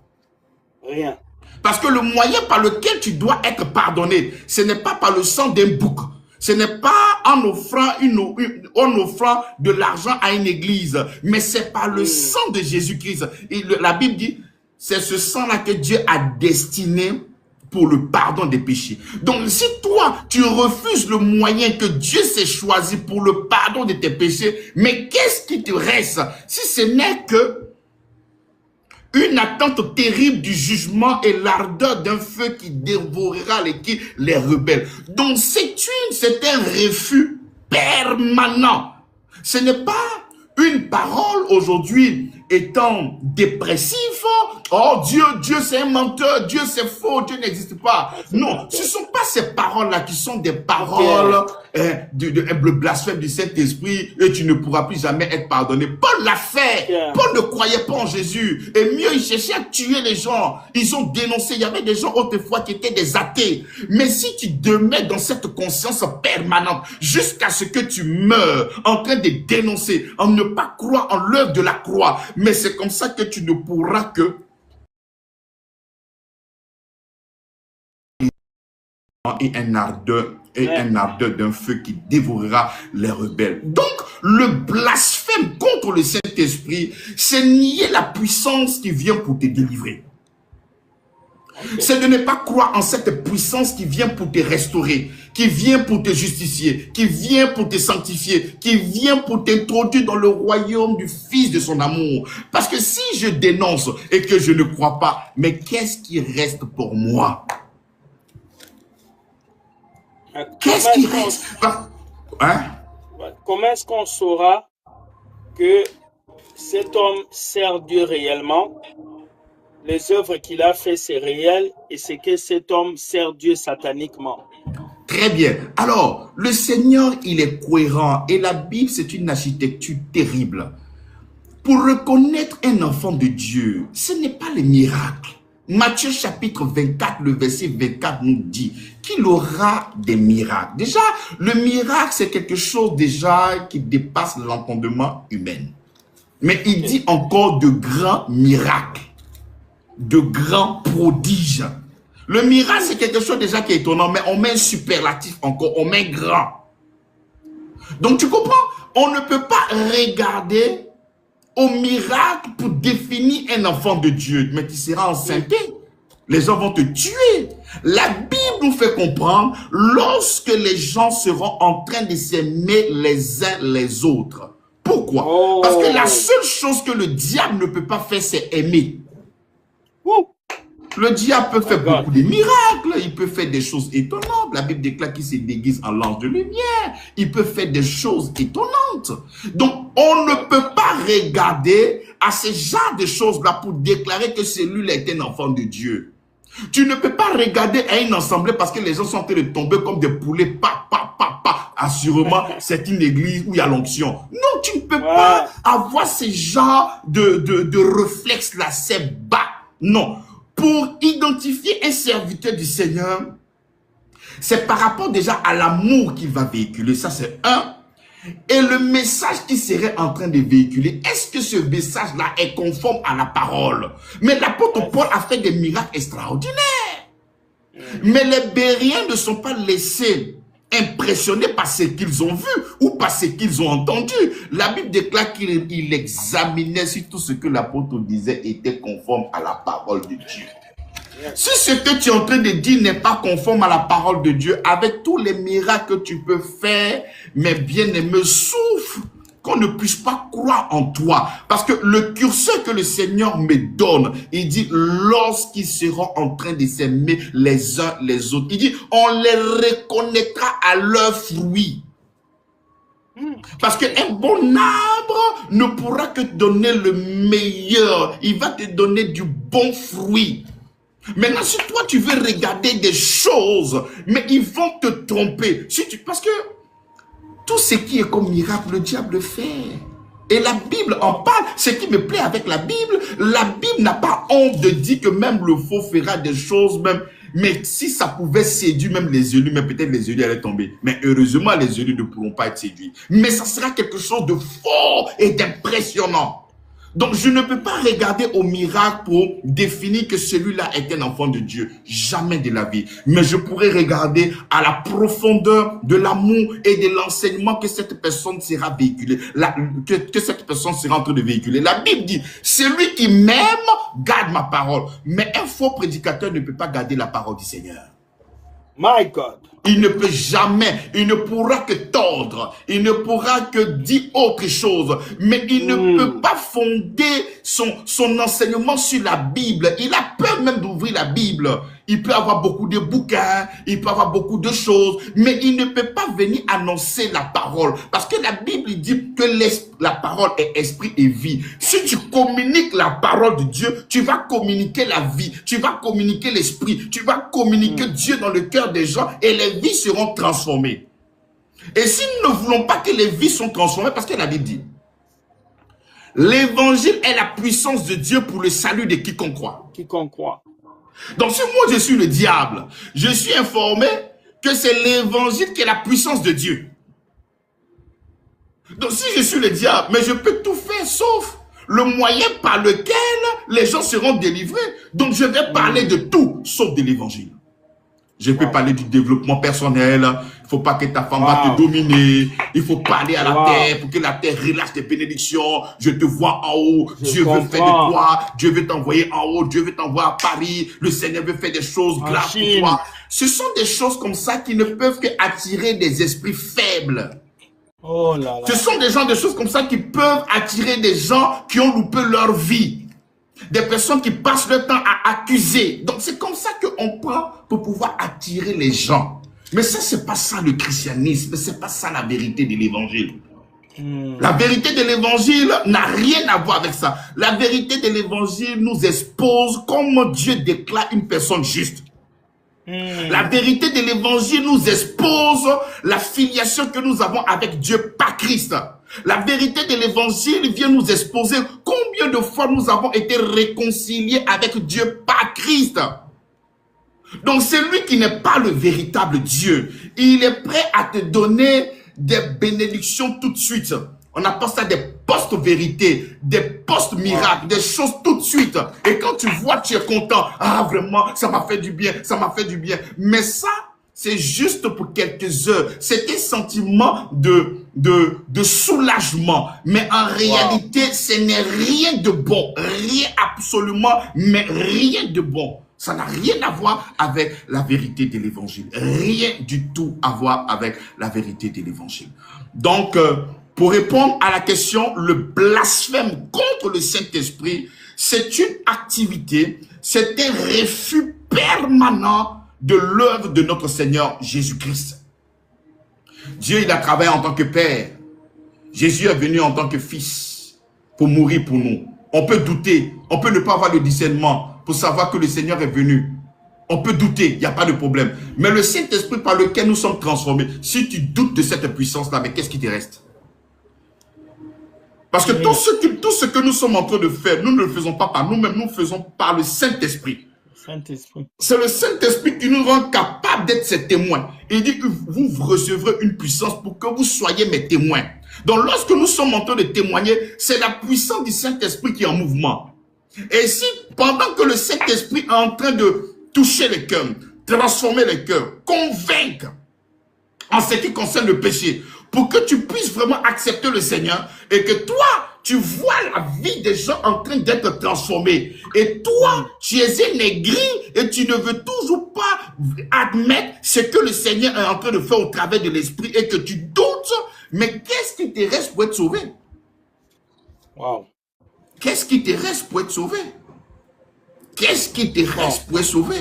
Rien. Parce que le moyen par lequel tu dois être pardonné, ce n'est pas par le sang d'un bouc. Ce n'est pas en offrant, en offrant de l'argent à une église, mais c'est par le sang de Jésus-Christ. La Bible dit, c'est ce sang-là que Dieu a destiné pour le pardon des péchés. Donc, si toi, tu refuses le moyen que Dieu s'est choisi pour le pardon de tes péchés, mais qu'est-ce qui te reste si ce n'est que une attente terrible du jugement et l'ardeur d'un feu qui dévorera les rebelles. Donc, c'est un refus permanent. Ce n'est pas une parole aujourd'hui étant dépressif. Oh Dieu c'est un menteur, Dieu c'est faux, Dieu n'existe pas. Non, ce ne sont pas ces paroles-là qui sont des paroles le blasphème du Saint-Esprit et tu ne pourras plus jamais être pardonné. Paul l'a fait. Paul ne croyait pas en Jésus. Et mieux, il cherchait à tuer les gens. Ils ont dénoncé. Il y avait des gens autrefois qui étaient des athées. Mais si tu demeures dans cette conscience permanente jusqu'à ce que tu meurs en train de dénoncer, en ne pas croire en l'œuvre de la croix, mais c'est comme ça que tu ne pourras que et un ardeur d'un feu qui dévorera les rebelles. Donc, le blasphème contre le Saint-Esprit, c'est nier la puissance qui vient pour te délivrer. C'est de ne pas croire en cette puissance qui vient pour te restaurer, qui vient pour te justifier, qui vient pour te sanctifier, qui vient pour t'introduire dans le royaume du Fils de son amour. Parce que si je dénonce et que je ne crois pas, mais qu'est-ce qui reste pour moi? Qu'est-ce qui reste? Hein? Comment est-ce qu'on saura que cet homme sert Dieu réellement? Les œuvres qu'il a fait, c'est réel, et c'est que cet homme sert Dieu sataniquement. Très bien. Alors, le Seigneur, il est cohérent, et la Bible, c'est une architecture terrible. Pour reconnaître un enfant de Dieu, ce n'est pas les miracles. Matthieu chapitre 24, le verset 24 nous dit qu'il aura des miracles. Déjà, le miracle, c'est quelque chose déjà qui dépasse l'entendement humain. Mais il dit encore de grands miracles, de grands prodiges. Le miracle, c'est quelque chose déjà qui est étonnant, mais on met un superlatif encore, on met grand. Donc tu comprends, on ne peut pas regarder au miracle pour définir un enfant de Dieu. Mais tu seras enceinté. Les gens vont te tuer. La Bible nous fait comprendre lorsque les gens seront en train de s'aimer les uns les autres. Pourquoi? Parce que la seule chose que le diable ne peut pas faire, c'est aimer. Le diable peut faire beaucoup de miracles, il peut faire des choses étonnantes. La Bible déclare qu'il se déguise en l'ange de lumière. Il peut faire des choses étonnantes. Donc, on ne peut pas regarder à ce genre de choses-là pour déclarer que celui-là est un enfant de Dieu. Tu ne peux pas regarder à une assemblée parce que les gens sont en train de tomber comme des poulets, assurément, c'est une église où il y a l'onction. Non, tu ne peux pas avoir ce genre de réflexe-là, c'est bas. Non. Pour identifier un serviteur du Seigneur, c'est par rapport déjà à l'amour qu'il va véhiculer. Ça, c'est un. Et le message qu'il serait en train de véhiculer, est-ce que ce message-là est conforme à la parole? Mais l'apôtre Paul a fait des miracles extraordinaires. Mais les Béréens ne sont pas laissés impressionnés par ce qu'ils ont vu ou par ce qu'ils ont entendu. La Bible déclare qu'il examinait si tout ce que l'apôtre disait était conforme à la parole de Dieu. Si ce que tu es en train de dire n'est pas conforme à la parole de Dieu, avec tous les miracles que tu peux faire, mes bien-aimés, souffre qu'on ne puisse pas croire en toi. Parce que le curseur que le Seigneur me donne, il dit, lorsqu'ils seront en train de s'aimer les uns les autres, il dit, on les reconnaîtra à leurs fruits. Parce qu'un bon arbre ne pourra que te donner le meilleur. Il va te donner du bon fruit. Maintenant, si toi, tu veux regarder des choses, mais ils vont te tromper. Parce que tout ce qui est comme miracle, le diable le fait. Et la Bible en parle. Ce qui me plaît avec la Bible n'a pas honte de dire que même le faux fera des choses, même. Mais si ça pouvait séduire même les élus, mais peut-être les élus allaient tomber. Mais heureusement, les élus ne pourront pas être séduits. Mais ça sera quelque chose de fort et d'impressionnant. Donc, je ne peux pas regarder au miracle pour définir que celui-là est un enfant de Dieu. Jamais de la vie. Mais je pourrais regarder à la profondeur de l'amour et de l'enseignement que cette personne sera véhiculée. Que cette personne sera en train de véhiculer. La Bible dit, celui qui m'aime garde ma parole. Mais un faux prédicateur ne peut pas garder la parole du Seigneur. My God. Il ne peut jamais, il ne pourra que tordre, il ne pourra que dire autre chose, mais il ne peut pas fonder son enseignement sur la Bible. Il a peur même d'ouvrir la Bible. Il peut avoir beaucoup de bouquins, il peut avoir beaucoup de choses, mais il ne peut pas venir annoncer la parole. Parce que la Bible dit que la parole est esprit et vie. Si tu communiques la parole de Dieu, tu vas communiquer la vie, tu vas communiquer l'esprit, tu vas communiquer Dieu dans le cœur des gens et les vies seront transformées. Et si nous ne voulons pas que les vies soient transformées, parce que la Bible dit, l'évangile est la puissance de Dieu pour le salut de quiconque croit. Quiconque croit. Donc si moi je suis le diable, je suis informé que c'est l'évangile qui est la puissance de Dieu. Donc si je suis le diable, mais je peux tout faire sauf le moyen par lequel les gens seront délivrés. Donc je vais parler de tout sauf de l'évangile. Je peux parler du développement personnel. Il ne faut pas que ta femme va te dominer. Il faut parler à la terre pour que la terre relâche des bénédictions. Je te vois en haut. Dieu veut faire de toi. Dieu veut t'envoyer en haut. Dieu veut t'envoyer à Paris. Le Seigneur veut faire des choses graves pour toi. Ce sont des choses comme ça qui ne peuvent qu'attirer des esprits faibles. Oh là là. Ce sont des choses comme ça qui peuvent attirer des gens qui ont loupé leur vie. Des personnes qui passent leur temps à accuser. Donc c'est comme ça qu'on prend pour pouvoir attirer les gens. Mais ça, c'est pas ça le christianisme. C'est pas ça la vérité de l'évangile. La vérité de l'évangile n'a rien à voir avec ça. La vérité de l'évangile nous expose comment Dieu déclare une personne juste. La vérité de l'évangile nous expose la filiation que nous avons avec Dieu par Christ. La vérité de l'évangile vient nous exposer combien de fois nous avons été réconciliés avec Dieu par Christ. Donc celui qui n'est pas le véritable Dieu, il est prêt à te donner des bénédictions tout de suite. On appelle ça des post-vérités, des post-miracles, des choses tout de suite. Et quand tu vois, tu es content. Ah, vraiment, ça m'a fait du bien, ça m'a fait du bien. Mais ça, c'est juste pour quelques heures. C'est un sentiment de soulagement. Mais en réalité, ce n'est rien de bon. Rien absolument, mais rien de bon. Ça n'a rien à voir avec la vérité de l'évangile. Rien du tout à voir avec la vérité de l'évangile. Donc, pour répondre à la question, le blasphème contre le Saint-Esprit, c'est une activité, c'est un refus permanent de l'œuvre de notre Seigneur Jésus-Christ. Dieu, il a travaillé en tant que Père. Jésus est venu en tant que Fils pour mourir pour nous. On peut douter, on peut ne pas avoir le discernement pour savoir que le Seigneur est venu. On peut douter, il n'y a pas de problème. Mais le Saint-Esprit par lequel nous sommes transformés, si tu doutes de cette puissance-là, mais qu'est-ce qui te reste? Parce que tout ce que nous sommes en train de faire, nous ne le faisons pas par nous-mêmes, nous le faisons par le Saint-Esprit. C'est le Saint-Esprit qui nous rend capables d'être ses témoins. Il dit que vous recevrez une puissance pour que vous soyez mes témoins. Donc lorsque nous sommes en train de témoigner, c'est la puissance du Saint-Esprit qui est en mouvement. Et si pendant que le Saint-Esprit est en train de toucher les cœurs, transformer les cœurs, convaincre en ce qui concerne le péché, pour que tu puisses vraiment accepter le Seigneur et que toi, tu vois la vie des gens en train d'être transformés. Et toi, tu es un aigri et tu ne veux toujours pas admettre ce que le Seigneur est en train de faire au travers de l'Esprit et que tu doutes, Mais qu'est-ce qui te reste pour être sauvé? Wow. Qu'est-ce qui te reste pour être sauvé? Qu'est-ce qui te reste pour être sauvé?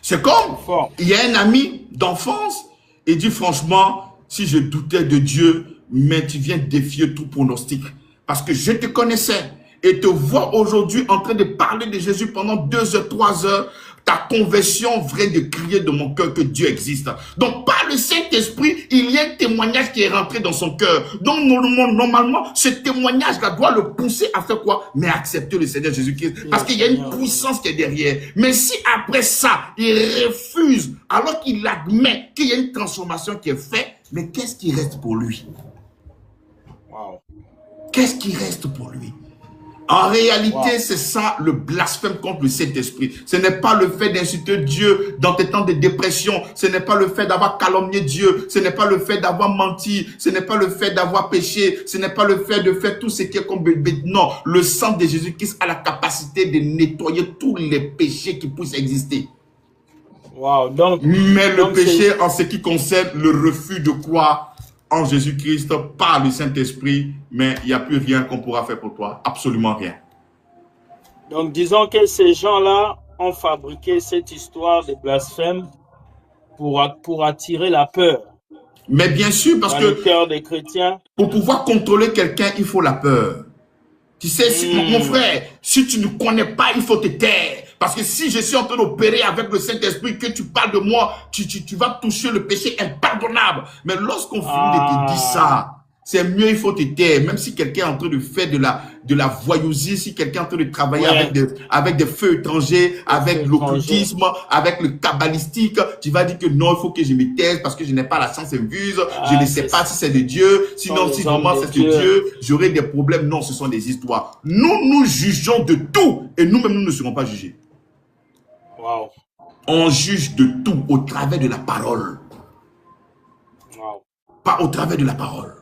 C'est comme, il y a un ami d'enfance, il dit franchement, si je doutais de Dieu, mais tu viens défier tout pronostic. Parce que je te connaissais et te vois aujourd'hui en train de parler de Jésus pendant 2 heures, 3 heures. Ta conversion vient de crier de mon cœur que Dieu existe. Donc, par le Saint-Esprit, il y a un témoignage qui est rentré dans son cœur. Donc, normalement, ce témoignage-là doit le pousser à faire quoi? Mais accepter le Seigneur Jésus-Christ. Parce qu'il y a une puissance qui est derrière. Mais si après ça, il refuse, alors qu'il admet qu'il y a une transformation qui est faite, mais qu'est-ce qui reste pour lui? Wow. Qu'est-ce qui reste pour lui? En réalité, c'est ça le blasphème contre le Saint-Esprit. Ce n'est pas le fait d'insulter Dieu dans tes temps de dépression. Ce n'est pas le fait d'avoir calomnié Dieu. Ce n'est pas le fait d'avoir menti. Ce n'est pas le fait d'avoir péché. Ce n'est pas le fait de faire tout ce qui est comme bébé. Non, le sang de Jésus-Christ a la capacité de nettoyer tous les péchés qui puissent exister. Wow. Donc, mais le péché en ce qui concerne le refus de croire en Jésus-Christ par le Saint-Esprit, mais il n'y a plus rien qu'on pourra faire pour toi. Absolument rien. Donc, disons que ces gens-là ont fabriqué cette histoire de blasphème pour attirer la peur. Mais bien sûr, parce dans que le cœur des chrétiens, pour pouvoir contrôler quelqu'un, il faut la peur. Tu sais, mon frère, si tu ne connais pas, il faut te taire. Parce que si je suis en train d'opérer avec le Saint-Esprit, que tu parles de moi, tu vas toucher le péché impardonnable. Mais lorsqu'on finit de te dire ça, c'est mieux, il faut te taire. Même si quelqu'un est en train de faire de la voyousie, si quelqu'un est en train de travailler avec des feux étrangers, avec l'occultisme, avec le kabbalistique, tu vas dire que non, il faut que je me taise parce que je n'ai pas la science infuse, je ne sais pas si c'est de Dieu, sinon si vraiment c'est de Dieu, j'aurai des problèmes. Non, ce sont des histoires. Nous jugeons de tout et nous-mêmes, nous ne serons pas jugés. Wow. On juge de tout au travers de la parole. Wow. Pas au travers de la parole.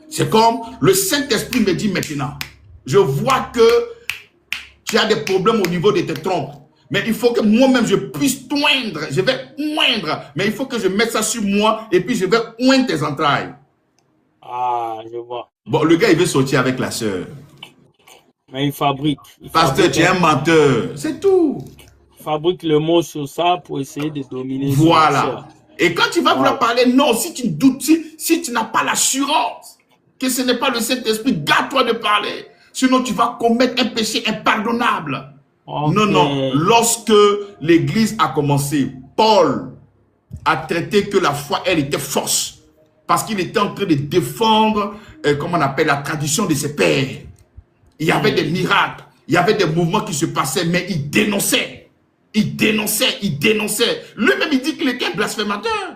C'est comme le Saint-Esprit me dit maintenant, je vois que tu as des problèmes au niveau de tes trompes. Mais il faut que moi-même je puisse t'oindre. Je vais oindre. Mais il faut que je mette ça sur moi et puis je vais oindre tes entrailles. Ah, je vois. Bon, le gars, il veut sortir avec la sœur. Mais il fabrique. Pasteur, tu es un menteur. C'est tout. Il fabrique le mot sur ça pour essayer de dominer. Voilà. Et quand tu vas vouloir parler, non, si tu doutes, si tu n'as pas l'assurance que ce n'est pas le Saint-Esprit, garde-toi de parler. Sinon, tu vas commettre un péché impardonnable. Okay. Non, non. Lorsque l'Église a commencé, Paul a traité que la foi, elle était fausse. Parce qu'il était en train de défendre, comment on appelle, la tradition de ses pères. Il y avait des miracles, il y avait des mouvements qui se passaient, mais il dénonçait. Il dénonçait, il dénonçait. Lui-même, il dit qu'il était blasphémateur.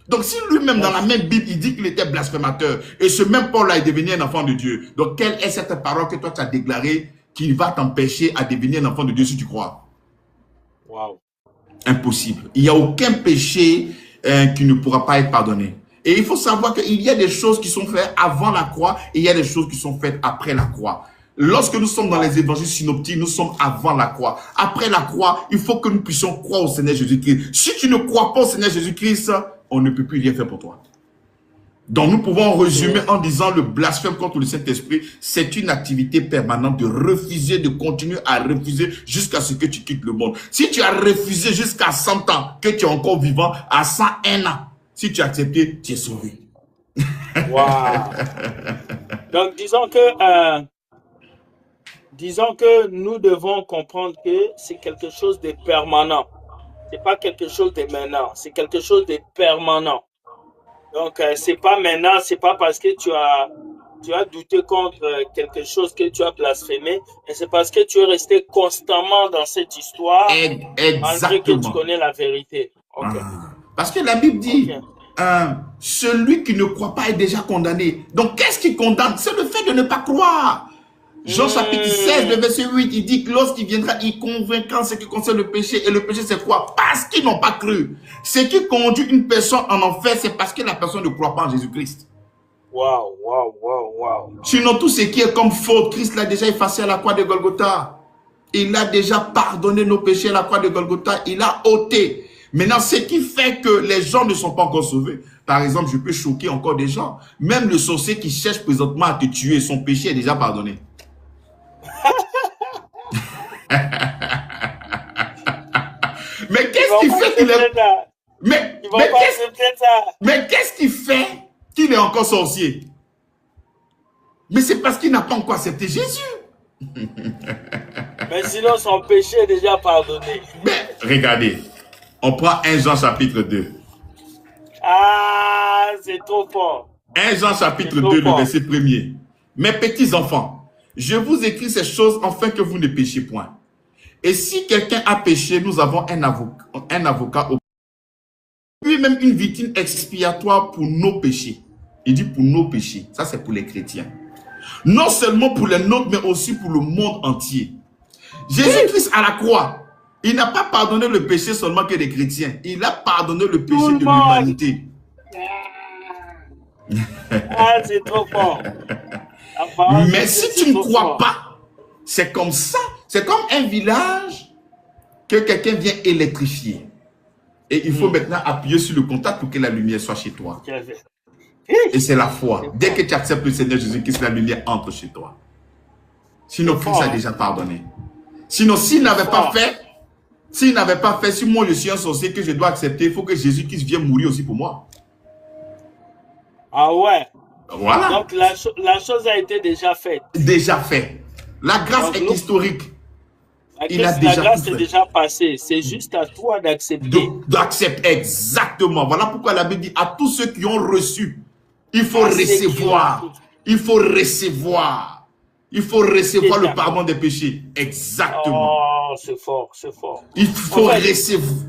Donc, si lui-même, dans la même Bible, il dit qu'il était blasphémateur, et ce même Paul-là est devenu un enfant de Dieu, donc quelle est cette parole que toi, tu as déclarée qui va t'empêcher à devenir un enfant de Dieu si tu crois? Wow. Impossible. Il n'y a aucun péché qui ne pourra pas être pardonné. Et il faut savoir qu'il y a des choses qui sont faites avant la croix et il y a des choses qui sont faites après la croix. Lorsque nous sommes dans les évangiles synoptiques, nous sommes avant la croix. Après la croix, il faut que nous puissions croire au Seigneur Jésus-Christ. Si tu ne crois pas au Seigneur Jésus-Christ, on ne peut plus rien faire pour toi. Donc nous pouvons résumer en disant le blasphème contre le Saint-Esprit, c'est une activité permanente de refuser, de continuer à refuser jusqu'à ce que tu quittes le monde. Si tu as refusé jusqu'à 100 ans, que tu es encore vivant, à 101 ans, si tu as accepté, tu es sauvé. Wow. Donc disons que nous devons comprendre que c'est quelque chose de permanent. C'est pas quelque chose de maintenant, c'est quelque chose de permanent. Donc, c'est pas maintenant, c'est pas parce que tu as douté contre quelque chose que tu as blasphémé, mais c'est parce que tu es resté constamment dans cette histoire, malgré que tu connais la vérité. Okay. Parce que la Bible dit, celui qui ne croit pas est déjà condamné. Donc, qu'est-ce qui condamne? C'est le fait de ne pas croire. Jean chapitre 16, le verset 8, il dit que lorsqu'il viendra, il convaincra ce qui concerne le péché. Et le péché, c'est quoi? Parce qu'ils n'ont pas cru. Ce qui conduit une personne en enfer, c'est parce que la personne ne croit pas en Jésus-Christ. Wow, wow, wow, wow. Sinon, tout ce qui est comme faute, Christ l'a déjà effacé à la croix de Golgotha. Il a déjà pardonné nos péchés à la croix de Golgotha. Il a ôté. Maintenant, ce qui fait que les gens ne sont pas encore sauvés, par exemple, je peux choquer encore des gens. Même le sorcier qui cherche présentement à te tuer, son péché est déjà pardonné. Mais qu'est-ce qui fait qu'il est... Mais qu'est-ce qui fait qu'il est encore sorcier? Mais c'est parce qu'il n'a pas encore accepté Jésus. Mais sinon, son péché est déjà pardonné. Mais regardez, on prend 1 Jean chapitre 2. Ah, c'est trop fort. 1 Jean chapitre 2, le verset 1er. Mes petits enfants, je vous écris ces choses afin que vous ne péchiez point. Et si quelqu'un a péché, nous avons un avocat au lui-même une victime expiatoire pour nos péchés. Il dit pour nos péchés. Ça, c'est pour les chrétiens. Non seulement pour les nôtres, mais aussi pour le monde entier. Jésus-Christ à la croix, il n'a pas pardonné le péché seulement que des chrétiens. Il a pardonné le péché de l'humanité. Ah, c'est trop fort. Mais si tu ne crois pas, c'est comme ça. C'est comme un village que quelqu'un vient électrifier. Et il faut maintenant appuyer sur le contact pour que la lumière soit chez toi. Et c'est la foi. Dès que tu acceptes le Seigneur Jésus-Christ, la lumière entre chez toi. Sinon, Christ a déjà pardonné. Sinon, s'il n'avait pas fait, si moi je suis un sorcier que je dois accepter, il faut que Jésus-Christ vienne mourir aussi pour moi. Ah ouais. Voilà. Donc la chose a été déjà faite. Déjà fait. La grâce est historique. La grâce est déjà passée. C'est juste à toi d'accepter. D'accepter, exactement. Voilà pourquoi la Bible dit à tous ceux qui ont reçu, il faut recevoir. Il faut recevoir. Il faut recevoir le pardon des péchés. Exactement. Oh, c'est fort, c'est fort. Il faut recevoir.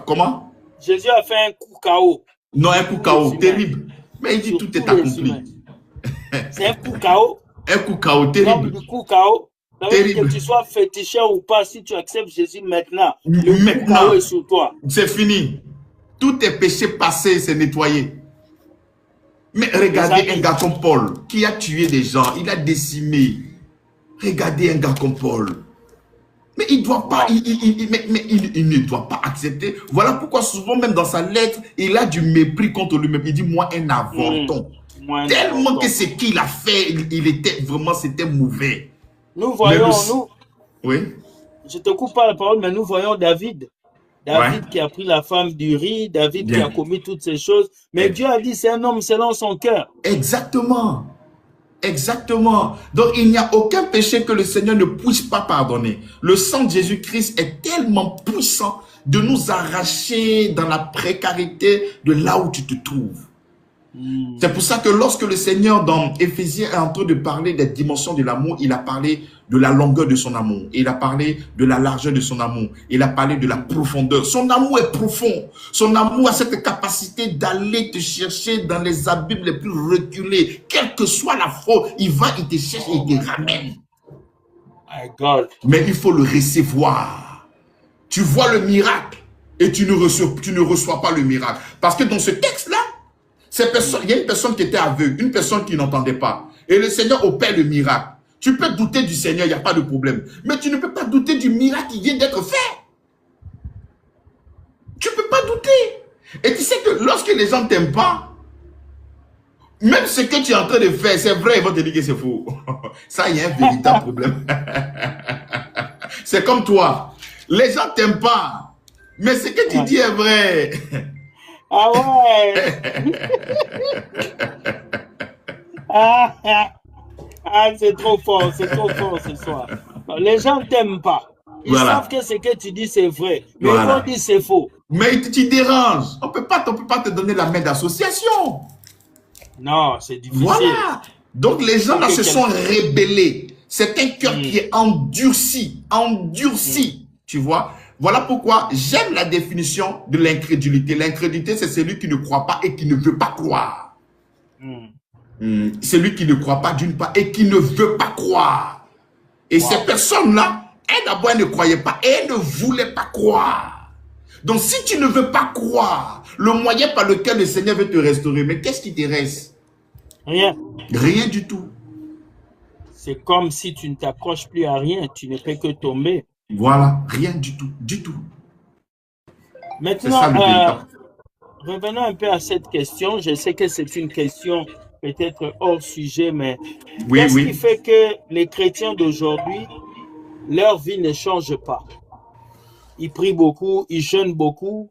Comment? Jésus a fait un coup KO. Non, un coup KO, terrible. Mais il dit tout est accompli. C'est un coup KO. Un coup KO, terrible. Donc, du coup KO. Que tu sois féticheur ou pas, si tu acceptes Jésus maintenant, le coup KO est sur toi. C'est fini. Tous tes péchés passés, c'est nettoyé. Mais regardez un gars comme Paul, qui a tué des gens, il a décimé. Regardez un gars comme Paul. Mais il doit pas, il ne doit pas accepter. Voilà pourquoi souvent même dans sa lettre, il a du mépris contre lui-même. Il dit, moi un avorton. Tellement que ce qu'il a fait, il était vraiment, c'était mauvais. Nous voyons, oui. Je te coupe pas la parole, mais nous voyons David. David qui a pris la femme d'Uri, David qui a commis toutes ces choses. Mais Dieu a dit, c'est un homme selon son cœur. Exactement. Exactement. Donc, il n'y a aucun péché que le Seigneur ne puisse pas pardonner. Le sang de Jésus-Christ est tellement puissant de nous arracher dans la précarité de là où tu te trouves. C'est pour ça que lorsque le Seigneur dans Éphésiens est en train de parler des dimensions de l'amour, il a parlé de la longueur de son amour, il a parlé de la largeur de son amour, il a parlé de la profondeur. Son amour est profond, son amour a cette capacité d'aller te chercher dans les abîmes les plus reculés. Quelle que soit la faute, il va, il te cherche et il te ramène. Mais il faut le recevoir. Tu vois le miracle et tu ne reçois pas le miracle. Parce que dans ce texte-là, il y a une personne qui était aveugle, une personne qui n'entendait pas. Et le Seigneur opère le miracle. Tu peux douter du Seigneur, il n'y a pas de problème. Mais tu ne peux pas douter du miracle qui vient d'être fait. Tu ne peux pas douter. Et tu sais que lorsque les gens ne t'aiment pas, même ce que tu es en train de faire, c'est vrai, ils vont te dire que c'est faux. Ça, il y a un véritable problème. C'est comme toi. Les gens ne t'aiment pas. Mais ce que tu dis est vrai. Ah ouais. C'est trop fort ce soir. Les gens ne t'aiment pas. Ils savent que ce que tu dis c'est vrai, mais ils vont dire c'est faux. Mais tu déranges. On ne peut pas te donner la main d'association. Non, c'est difficile. Voilà. Donc les gens là se sont rébellés. C'est un cœur qui est endurci. Tu vois. Voilà pourquoi j'aime la définition de l'incrédulité. L'incrédulité, c'est celui qui ne croit pas et qui ne veut pas croire. Celui qui ne croit pas d'une part et qui ne veut pas croire. Et ces personnes-là, elles d'abord ne croyaient pas et elles ne voulaient pas croire. Donc si tu ne veux pas croire, le moyen par lequel le Seigneur veut te restaurer, mais qu'est-ce qui te reste? Rien. Rien du tout. C'est comme si tu ne t'accroches plus à rien, tu ne fais que tomber. Voilà, rien du tout, du tout. C'est ça Maintenant, le véritable. revenons un peu à cette question. Je sais que c'est une question peut-être hors sujet, mais Oui, qu'est-ce qui oui. fait que les chrétiens d'aujourd'hui, leur vie ne change pas? Ils prient beaucoup, ils jeûnent beaucoup,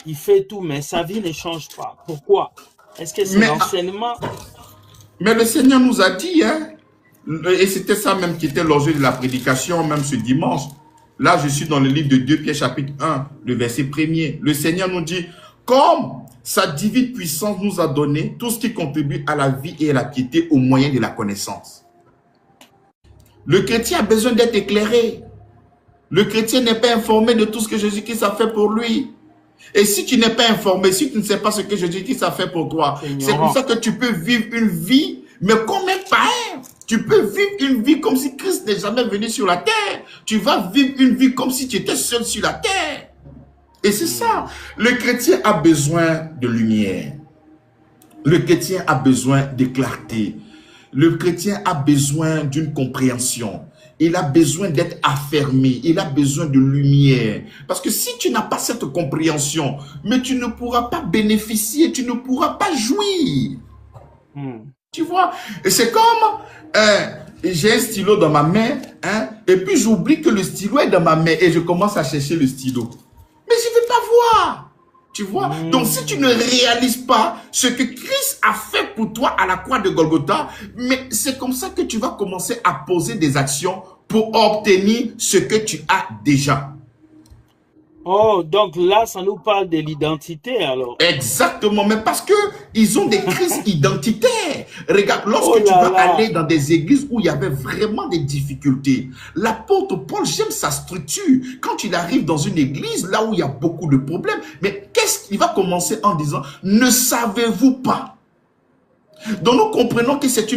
ils font tout, mais sa vie ne change pas. Pourquoi? Est-ce que c'est Mais, l'enseignement? mais le Seigneur nous a dit, hein, et c'était ça même qui était l'objet de la prédication, même ce dimanche. Là, je suis dans le livre de 2 Pierre chapitre 1, le verset 1er. Le Seigneur nous dit, comme sa divine puissance nous a donné tout ce qui contribue à la vie et à la piété au moyen de la connaissance. Le chrétien a besoin d'être éclairé. Le chrétien n'est pas informé de tout ce que Jésus-Christ a fait pour lui. Et si tu n'es pas informé, si tu ne sais pas ce que Jésus-Christ a fait pour toi, c'est pour ça que tu peux vivre une vie, mais comme un païen. Tu peux vivre une vie comme si Christ n'est jamais venu sur la terre. Tu vas vivre une vie comme si tu étais seul sur la terre. Et c'est ça. Le chrétien a besoin de lumière. Le chrétien a besoin de clarté. Le chrétien a besoin d'une compréhension. Il a besoin d'être affermi. Il a besoin de lumière. Parce que si tu n'as pas cette compréhension, mais tu ne pourras pas bénéficier, tu ne pourras pas jouir. Tu vois? Et c'est comme, j'ai un stylo dans ma main, hein, et puis j'oublie que le stylo est dans ma main et je commence à chercher le stylo. Mais je ne vais pas voir. Tu vois? Donc, si tu ne réalises pas ce que Christ a fait pour toi à la croix de Golgotha, mais c'est comme ça que tu vas commencer à poser des actions pour obtenir ce que tu as déjà. Oh, donc là, ça nous parle de l'identité alors. Exactement, mais parce que ils ont des crises identitaires. Regarde, lorsque tu vas aller dans des églises où il y avait vraiment des difficultés, l'apôtre Paul, j'aime sa structure. Quand il arrive dans une église, là où il y a beaucoup de problèmes, mais qu'est-ce qu'il va commencer en disant? Ne savez-vous pas? Donc nous comprenons que c'est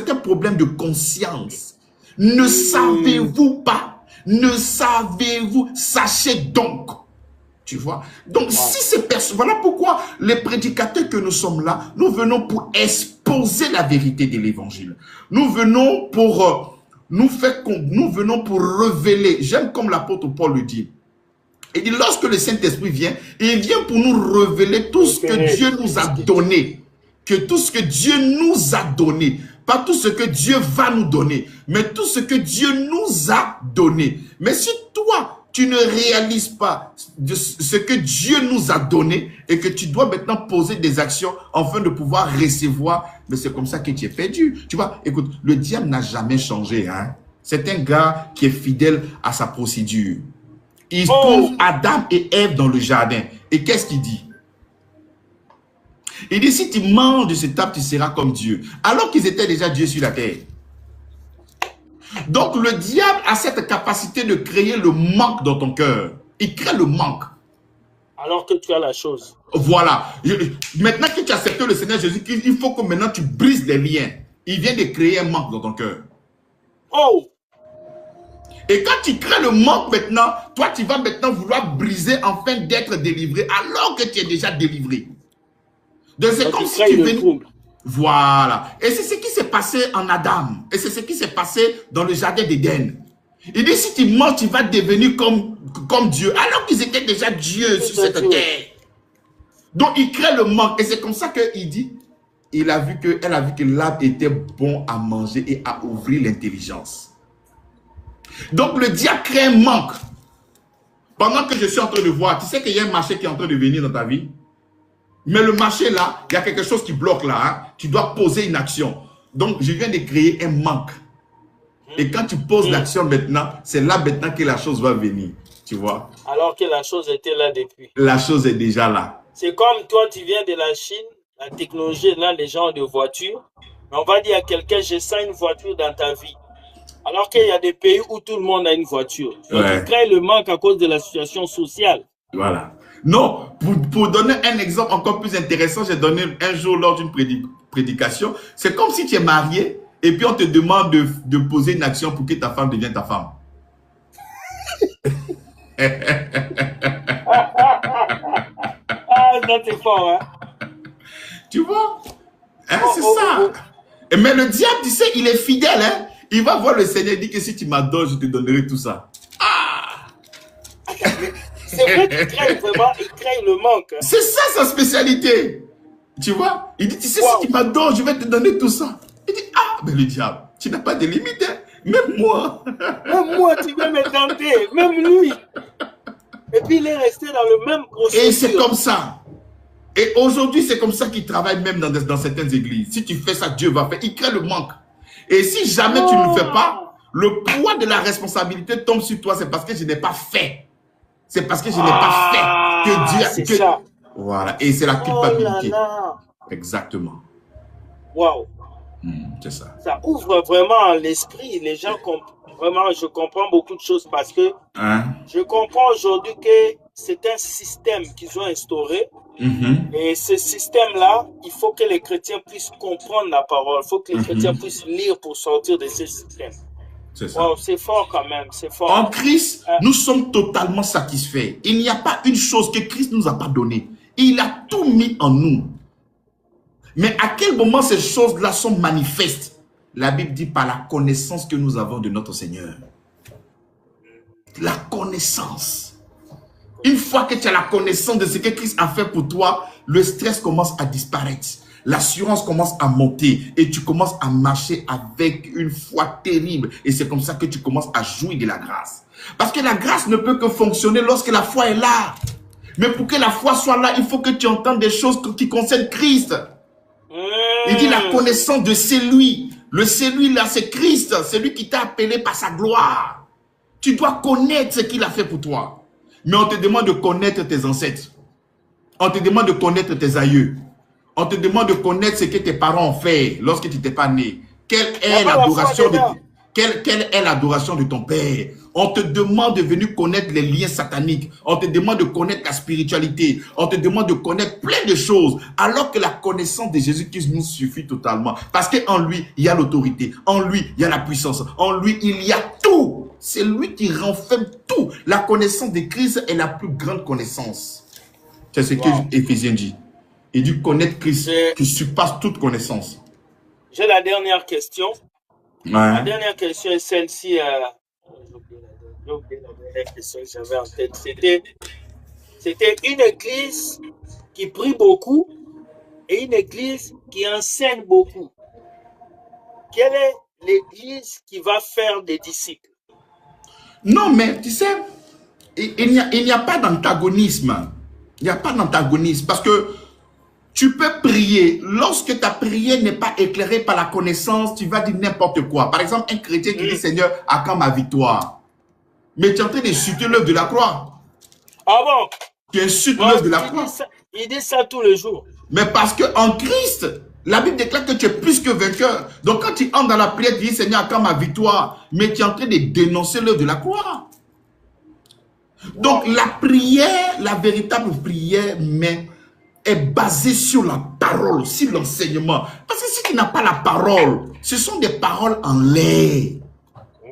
un problème de conscience. Ne savez-vous pas? Ne savez-vous? Sachez donc. Tu vois? Donc, si ces personnes... Voilà pourquoi les prédicateurs que nous sommes là, nous venons pour exposer la vérité de l'évangile. Nous venons pour... nous venons pour révéler. J'aime comme l'apôtre Paul le dit. Il dit, lorsque le Saint-Esprit vient, il vient pour nous révéler tout ce que Dieu nous a donné. Que tout ce que Dieu nous a donné. Pas tout ce que Dieu va nous donner, mais tout ce que Dieu nous a donné. Mais si toi, tu ne réalises pas ce que Dieu nous a donné et que tu dois maintenant poser des actions afin de pouvoir recevoir, mais c'est comme ça que tu es perdu. Tu vois, écoute, le diable n'a jamais changé. Hein? C'est un gars qui est fidèle à sa procédure. Il trouve Adam et Ève dans le jardin. Et qu'est-ce qu'il dit? Il dit, si tu manges de cet arbre, tu seras comme Dieu. Alors qu'ils étaient déjà Dieu sur la terre. Donc, le diable a cette capacité de créer le manque dans ton cœur. Il crée le manque. Alors que tu as la chose. Voilà. Maintenant que tu as accepté le Seigneur Jésus-Christ, il faut que maintenant tu brises les liens. Il vient de créer un manque dans ton cœur. Et quand tu crées le manque maintenant, toi, tu vas maintenant vouloir briser afin d'être délivré alors que tu es déjà délivré. Donc, c'est comme si tu venais... Voilà. Et c'est ce qui s'est passé en Adam. Et c'est ce qui s'est passé dans le jardin d'Éden. Il dit, si tu manges, tu vas devenir comme Dieu. Alors qu'ils étaient déjà Dieu sur cette terre. Donc, il crée le manque. Et c'est comme ça qu'il dit, elle a vu que l'arbre était bon à manger et à ouvrir l'intelligence. Donc, le diable crée un manque. Pendant que je suis en train de voir, tu sais qu'il y a un marché qui est en train de venir dans ta vie. Mais le marché là, il y a quelque chose qui bloque là. Hein? Tu dois poser une action. Donc, je viens de créer un manque. Et quand tu poses l'action maintenant, c'est là maintenant que la chose va venir. Tu vois? Alors que la chose était là depuis. La chose est déjà là. C'est comme toi, tu viens de la Chine, la technologie, là, les gens ont des voitures. Mais on va dire à quelqu'un, je sens une voiture dans ta vie. Alors qu'il y a des pays où tout le monde a une voiture. Donc, tu crées le manque à cause de la situation sociale. Voilà. Non, pour donner un exemple encore plus intéressant, j'ai donné un jour lors d'une prédication. C'est comme si tu es marié et puis on te demande de poser une action pour que ta femme devienne ta femme. Ah, ça c'est fort, hein? Tu vois? Hein, c'est ça. Mais le diable, tu sais, il est fidèle. Hein? Il va voir le Seigneur et dit que si tu m'adores, je te donnerai tout ça. Ah! C'est vrai qu'il crée vraiment, il crée le manque. C'est ça sa spécialité. Tu vois? Il dit, tu sais, si tu m'adores, je vais te donner tout ça. Il dit, ah, mais le diable, tu n'as pas de limite, hein? Même moi. Même moi, tu veux me tenter. Même lui. Et puis, il est resté dans le même processus. Et c'est comme ça. Et aujourd'hui, c'est comme ça qu'il travaille même dans certaines églises. Si tu fais ça, Dieu va faire. Il crée le manque. Et si jamais tu ne le fais pas, le poids de la responsabilité tombe sur toi. C'est parce que je n'ai pas fait. C'est parce que je n'ai pas fait que Dieu... C'est ça. Voilà. Et c'est la culpabilité. Oh là là. Exactement. Waouh. C'est ça. Ça ouvre vraiment l'esprit. Les gens vraiment, je comprends beaucoup de choses parce que je comprends aujourd'hui que c'est un système qu'ils ont instauré. Et ce système-là, il faut que les chrétiens puissent comprendre la parole. Il faut que les chrétiens puissent lire pour sortir de ce système. C'est ça. Wow, c'est fort quand même. C'est fort. En Christ, nous sommes totalement satisfaits. Il n'y a pas une chose que Christ ne nous a pas donnée. Il a tout mis en nous. Mais à quel moment ces choses-là sont manifestes? La Bible dit par la connaissance que nous avons de notre Seigneur. La connaissance. Une fois que tu as la connaissance de ce que Christ a fait pour toi, le stress commence à disparaître. L'assurance commence à monter et tu commences à marcher avec une foi terrible. Et c'est comme ça que tu commences à jouir de la grâce. Parce que la grâce ne peut que fonctionner lorsque la foi est là. Mais pour que la foi soit là, il faut que tu entendes des choses qui concernent Christ. Il dit la connaissance de celui. Le celui-là, c'est Christ. C'est lui qui t'a appelé par sa gloire. Tu dois connaître ce qu'il a fait pour toi. Mais on te demande de connaître tes ancêtres. On te demande de connaître tes aïeux. On te demande de connaître ce que tes parents ont fait lorsque tu n'étais pas né. Quelle est l'adoration de ton père? On te demande de venir connaître les liens sataniques. On te demande de connaître la spiritualité. On te demande de connaître plein de choses. Alors que la connaissance de Jésus-Christ nous suffit totalement. Parce qu'en lui, il y a l'autorité. En lui, il y a la puissance. En lui, il y a tout. C'est lui qui renferme tout. La connaissance de Christ est la plus grande connaissance. C'est ce que Éphésiens dit. Il dit connaître Christ qui surpasse toute connaissance. J'ai la dernière question. La dernière question est celle-ci. J'ai oublié la dernière question que j'avais en tête. C'était une église qui prie beaucoup et une église qui enseigne beaucoup. Quelle est l'église qui va faire des disciples? Non, mais tu sais, il n'y a pas d'antagonisme. Il n'y a pas d'antagonisme parce que tu peux prier. Lorsque ta prière n'est pas éclairée par la connaissance, tu vas dire n'importe quoi. Par exemple, un chrétien qui dit Seigneur, à quand ma victoire? Mais tu es en train d'insulter l'œuvre de la croix. Ah bon? Tu insultes l'œuvre de la croix. Il dit ça tous les jours. Mais parce qu'en Christ, la Bible déclare que tu es plus que vainqueur. Donc quand tu entres dans la prière, tu dis Seigneur, à quand ma victoire? Mais tu es en train de dénoncer l'œuvre de la croix. Donc la prière, la véritable prière, mais est basée sur la parole, sur l'enseignement. Parce que si tu n'as pas la parole, ce sont des paroles en l'air.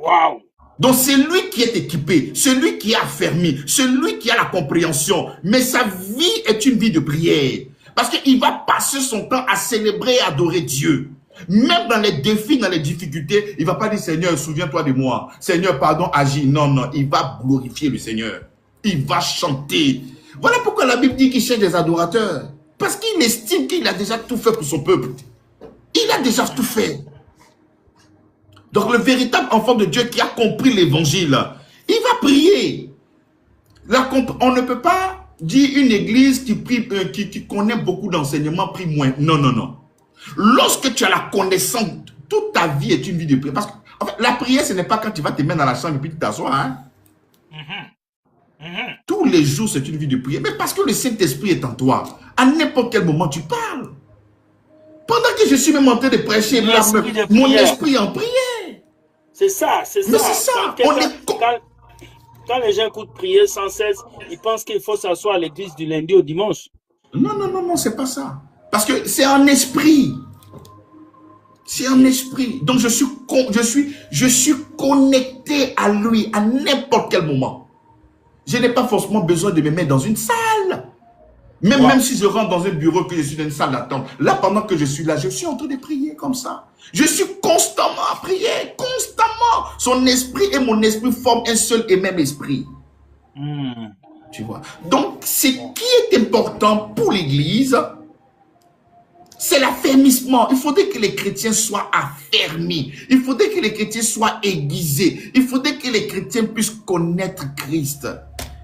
Waouh! Donc c'est lui qui est équipé, celui qui est affermi, celui qui a la compréhension. Mais sa vie est une vie de prière. Parce qu'il va passer son temps à célébrer et adorer Dieu. Même dans les défis, dans les difficultés, il ne va pas dire Seigneur, souviens-toi de moi. Seigneur, pardon, agis. Non, non, il va glorifier le Seigneur. Il va chanter. Voilà pourquoi la Bible dit qu'il cherche des adorateurs. Parce qu'il estime qu'il a déjà tout fait pour son peuple. Il a déjà tout fait. Donc le véritable enfant de Dieu qui a compris l'évangile, il va prier. On ne peut pas dire une église qui prie, qui connaît beaucoup d'enseignements prie moins. Non, non, non. Lorsque tu as la connaissance, toute ta vie est une vie de prière. Parce que en fait, la prière, ce n'est pas quand tu vas te mettre dans la chambre et puis tu t'assois. Hein? Tous les jours, c'est une vie de prière. Mais parce que le Saint-Esprit est en toi. À n'importe quel moment, tu parles. Pendant que je suis même en train de prêcher, mon esprit est en prière. C'est ça, c'est ça. Mais c'est ça. Quand les gens écoutent prier sans cesse, ils pensent qu'il faut s'asseoir à l'église du lundi au dimanche. Non, non, non, non, c'est pas ça. Parce que c'est un esprit. C'est un esprit. Donc je suis connecté à lui à n'importe quel moment. Je n'ai pas forcément besoin de me mettre dans une salle. Même si je rentre dans un bureau, que je suis dans une salle d'attente, là, pendant que je suis là, je suis en train de prier comme ça. Je suis constamment à prier, constamment. Son esprit et mon esprit forment un seul et même esprit. Tu vois. Donc, ce qui est important pour l'Église, c'est l'affermissement. Il faudrait que les chrétiens soient affermis. Il faudrait que les chrétiens soient aiguisés. Il faudrait que les chrétiens puissent connaître Christ.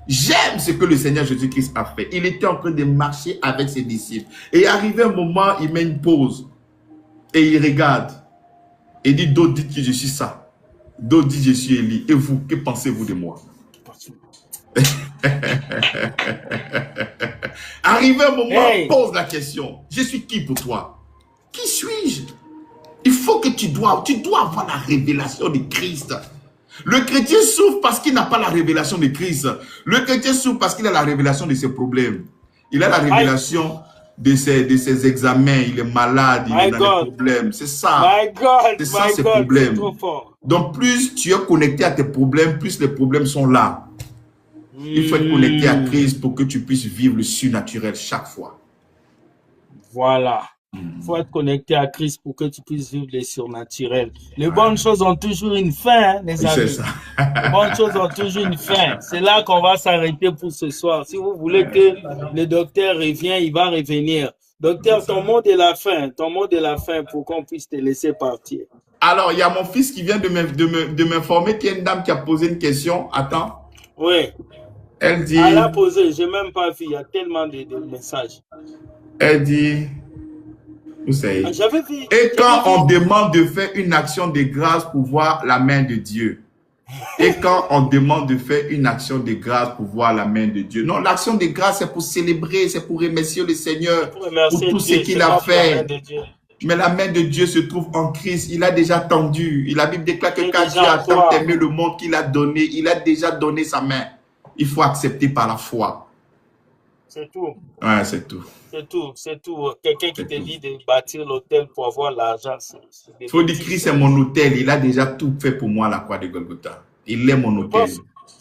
J'aime ce que le Seigneur Jésus-Christ a fait. Il était en train de marcher avec ses disciples. Et arrivé un moment, il met une pause. Et il regarde. Et dit, d'autres dites que je suis ça. D'autres disent que je suis Élie. Et vous, que pensez-vous de moi? Arrivé un moment, pose la question. Je suis qui pour toi? Qui suis-je? Il faut que tu dois avoir la révélation de Christ. Le chrétien souffre parce qu'il n'a pas la révélation de Christ. Le chrétien souffre parce qu'il a la révélation de ses problèmes. Il a la révélation de ses examens. Il est malade, il a des problèmes. C'est ça. C'est ça ses problèmes. Donc plus tu es connecté à tes problèmes, plus les problèmes sont là. Il faut être connecté à Christ pour que tu puisses vivre le surnaturel chaque fois. Voilà. Il faut être connecté à Christ pour que tu puisses vivre le surnaturel. Les bonnes choses ont toujours une fin, hein, les amis. C'est ça. Les bonnes choses ont toujours une fin. C'est là qu'on va s'arrêter pour ce soir. Si vous voulez que le docteur revienne, il va revenir. Docteur, ton mot de la fin. Ton mot de la fin pour qu'on puisse te laisser partir. Alors, il y a mon fils qui vient de m'informer qu'il y a une dame qui a posé une question. Attends. Oui. Elle dit... Elle a posé, je n'ai même pas vu, il y a tellement de messages. Elle dit... Vous savez. J'avais vu. Et quand on demande de faire une action de grâce pour voir la main de Dieu. Et quand on demande de faire une action de grâce pour voir la main de Dieu. Non, l'action de grâce, c'est pour célébrer, c'est pour remercier le Seigneur pour tout ce qu'il a fait. Mais la main de Dieu se trouve en Christ. Il a déjà tendu. La Bible déclare que quand Dieu a tant aimé le monde qu'il a donné, il a déjà donné sa main. Il faut accepter par la foi. C'est tout. Ouais, c'est tout. C'est tout, c'est tout. Quelqu'un qui te dit de bâtir l'hôtel pour avoir l'argent. Il faut dire Christ est mon hôtel. Il a déjà tout fait pour moi à la croix de Golgotha. Il est mon hôtel.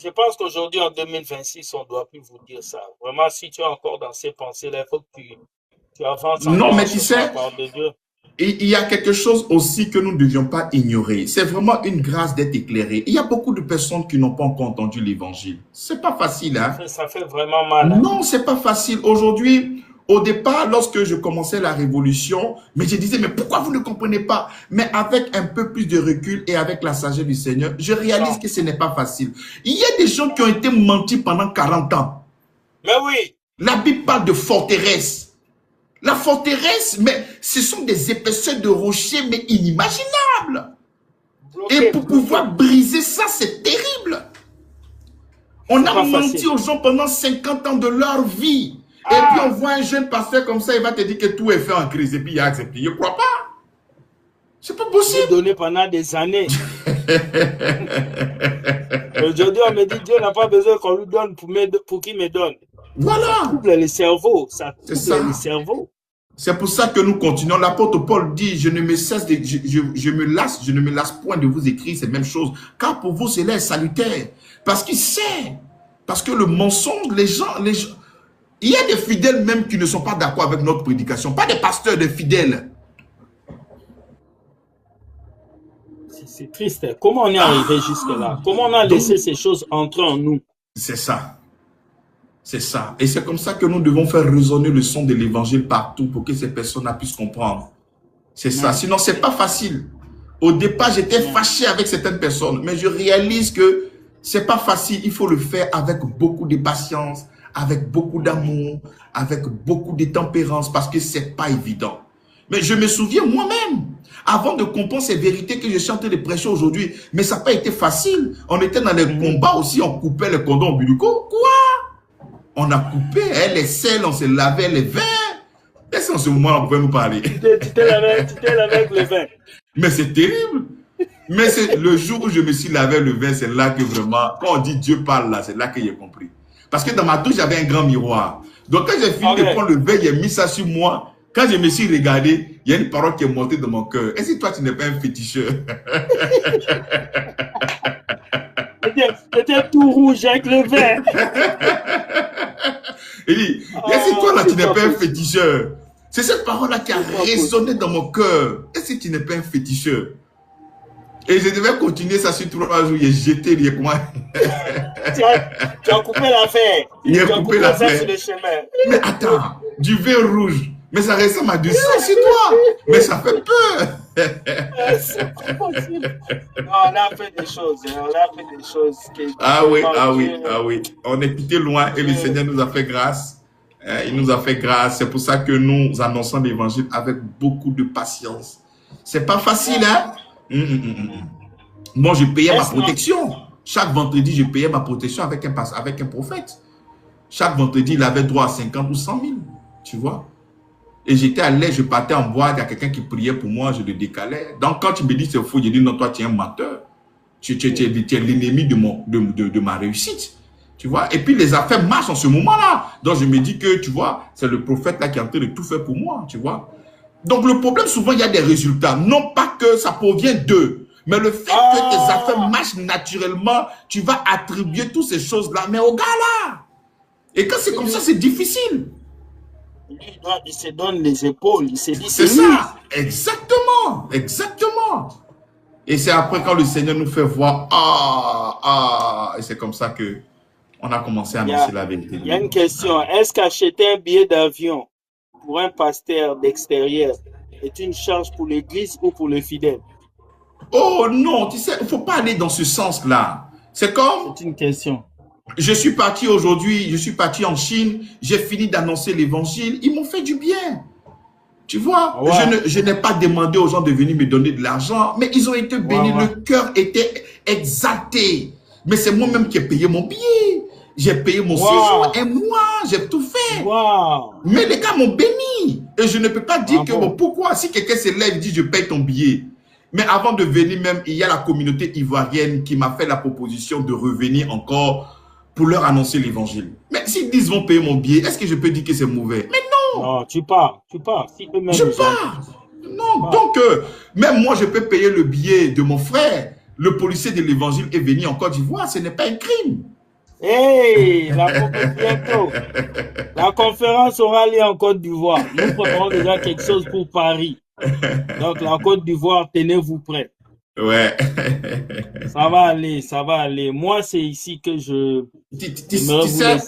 Je pense qu'aujourd'hui, en 2026, on ne doit plus vous dire ça. Vraiment, si tu es encore dans ces pensées-là, il faut que tu avances. Non, mais tu sais, il y a quelque chose aussi que nous ne devions pas ignorer. C'est vraiment une grâce d'être éclairé. Il y a beaucoup de personnes qui n'ont pas encore entendu l'évangile. C'est pas facile, hein? Ça fait vraiment mal. Hein? Non, c'est pas facile. Aujourd'hui, au départ, lorsque je commençais la révolution, mais je disais, mais pourquoi vous ne comprenez pas? Mais avec un peu plus de recul et avec la sagesse du Seigneur, je réalise que ce n'est pas facile. Il y a des gens qui ont été mentis pendant 40 ans. Mais oui. La Bible parle de forteresse. La forteresse, mais ce sont des épaisseurs de rochers, mais inimaginables. Et pour pouvoir briser ça, c'est terrible. On a menti aux gens pendant 50 ans de leur vie. Et puis on voit un jeune pasteur comme ça, il va te dire que tout est fait en crise. Et puis il a accepté. Je ne crois pas. C'est pas possible. Donné pendant des années. Aujourd'hui, on me dit Dieu n'a pas besoin qu'on lui donne pour qu'il me donne. Voilà. Ça couple le cerveau. Ça couple le cerveau. C'est pour ça que nous continuons. L'apôtre Paul dit, je ne me lasse point de vous écrire ces mêmes choses. Car pour vous, cela est salutaire. Parce qu'il sait. Parce que le mensonge, les gens, il y a des fidèles même qui ne sont pas d'accord avec notre prédication. Pas des pasteurs, des fidèles. C'est triste. Comment on est arrivé jusque-là? Comment on a laissé ces choses entrer en nous? C'est ça. C'est ça. Et c'est comme ça que nous devons faire résonner le son de l'évangile partout pour que ces personnes puissent comprendre. C'est ça. Sinon, c'est pas facile. Au départ, j'étais fâché avec certaines personnes, mais je réalise que c'est pas facile. Il faut le faire avec beaucoup de patience, avec beaucoup d'amour, avec beaucoup de tempérance, parce que c'est pas évident. Mais je me souviens moi-même, avant de comprendre ces vérités que je suis en train de prêcher aujourd'hui, mais ça n'a pas été facile. On était dans les combats aussi, on coupait les cordons ombilicaux. Quoi? On a coupé les selles, on se lavait les vins. Est-ce qu'en ce moment, on pouvait nous parler? Tu t'es lavé avec le vin. Mais c'est terrible. Mais c'est le jour où je me suis lavé le vin, c'est là que vraiment, quand on dit Dieu parle là, c'est là que j'ai compris. Parce que dans ma douche, j'avais un grand miroir. Donc quand j'ai fini de prendre le vin, j'ai mis ça sur moi. Quand je me suis regardé, il y a une parole qui est montée dans mon cœur. Est-ce que toi, tu n'es pas un féticheur? C'était tout rouge avec le vin. Il dit, est-ce que toi là, tu n'es pas un féticheur? C'est cette parole-là qui a résonné dans mon cœur. Est-ce que tu n'es pas un féticheur? Et je devais continuer ça sur 3 jours. J'ai jeté les coins. Tu as coupé l'affaire. Il a Tu as coupé ça l'affaire. sur le chemin. Mais attends, du vin rouge. Mais ça ressemble à du sang sur toi. Mais ça fait peur. C'est pas possible. Non, on a fait des choses. On a fait des choses. Ah oui, ah oui, ah oui. On est quitté loin et le Seigneur nous a fait grâce. Il nous a fait grâce. C'est pour ça que nous annonçons l'évangile avec beaucoup de patience. C'est pas facile, hein? Moi, je payais ma protection. Chaque vendredi, je payais ma protection avec un prophète. Chaque vendredi, il avait droit à 50 ou 100 000. Tu vois? Et j'étais à l'aise, je partais en boîte, il y a quelqu'un qui priait pour moi, je le décalais. Donc, quand tu me dis c'est faux, je dis non, toi, tu es un menteur. Tu es l'ennemi de ma réussite. Tu vois? Et puis, les affaires marchent en ce moment-là. Donc, je me dis que, tu vois, c'est le prophète là qui est en train de tout faire pour moi. Tu vois? Donc, le problème, souvent, il y a des résultats. Non pas que ça provient d'eux, mais le fait que tes affaires marchent naturellement, tu vas attribuer toutes ces choses-là, mais au gars là. Et quand c'est comme ça, c'est difficile. Il se donne les épaules, il se dit c'est ça, exactement, exactement. Et c'est après quand le Seigneur nous fait voir, et c'est comme ça que on a commencé à annoncer la vérité. Il y a une question, est-ce qu'acheter un billet d'avion pour un pasteur d'extérieur est une charge pour l'église ou pour les fidèles? Oh non, tu sais, il ne faut pas aller dans ce sens-là. C'est comme... C'est une question. Je suis parti aujourd'hui, je suis parti en Chine, j'ai fini d'annoncer l'évangile, ils m'ont fait du bien. Tu vois, je n'ai pas demandé aux gens de venir me donner de l'argent, mais ils ont été bénis, le cœur était exalté. Mais c'est moi-même qui ai payé mon billet, j'ai payé mon séjour, un mois, j'ai tout fait. Mais les gars m'ont béni. Et je ne peux pas dire que pourquoi, si quelqu'un se lève et dit je paye ton billet. Mais avant de venir même, il y a la communauté ivoirienne qui m'a fait la proposition de revenir encore pour leur annoncer l'évangile. Mais s'ils disent vont payer mon billet, est-ce que je peux dire que c'est mauvais? Mais non. Non, tu pars. Si je pars. Non, donc même moi je peux payer le billet de mon frère. Le policier de l'évangile est venu en Côte d'Ivoire, ce n'est pas un crime. Hey, la conférence aura lieu en Côte d'Ivoire. Nous préparons déjà quelque chose pour Paris. Donc la Côte d'Ivoire, tenez-vous prêts. Ouais. Ça va aller, ça va aller. Moi, c'est ici que je... Tu sais,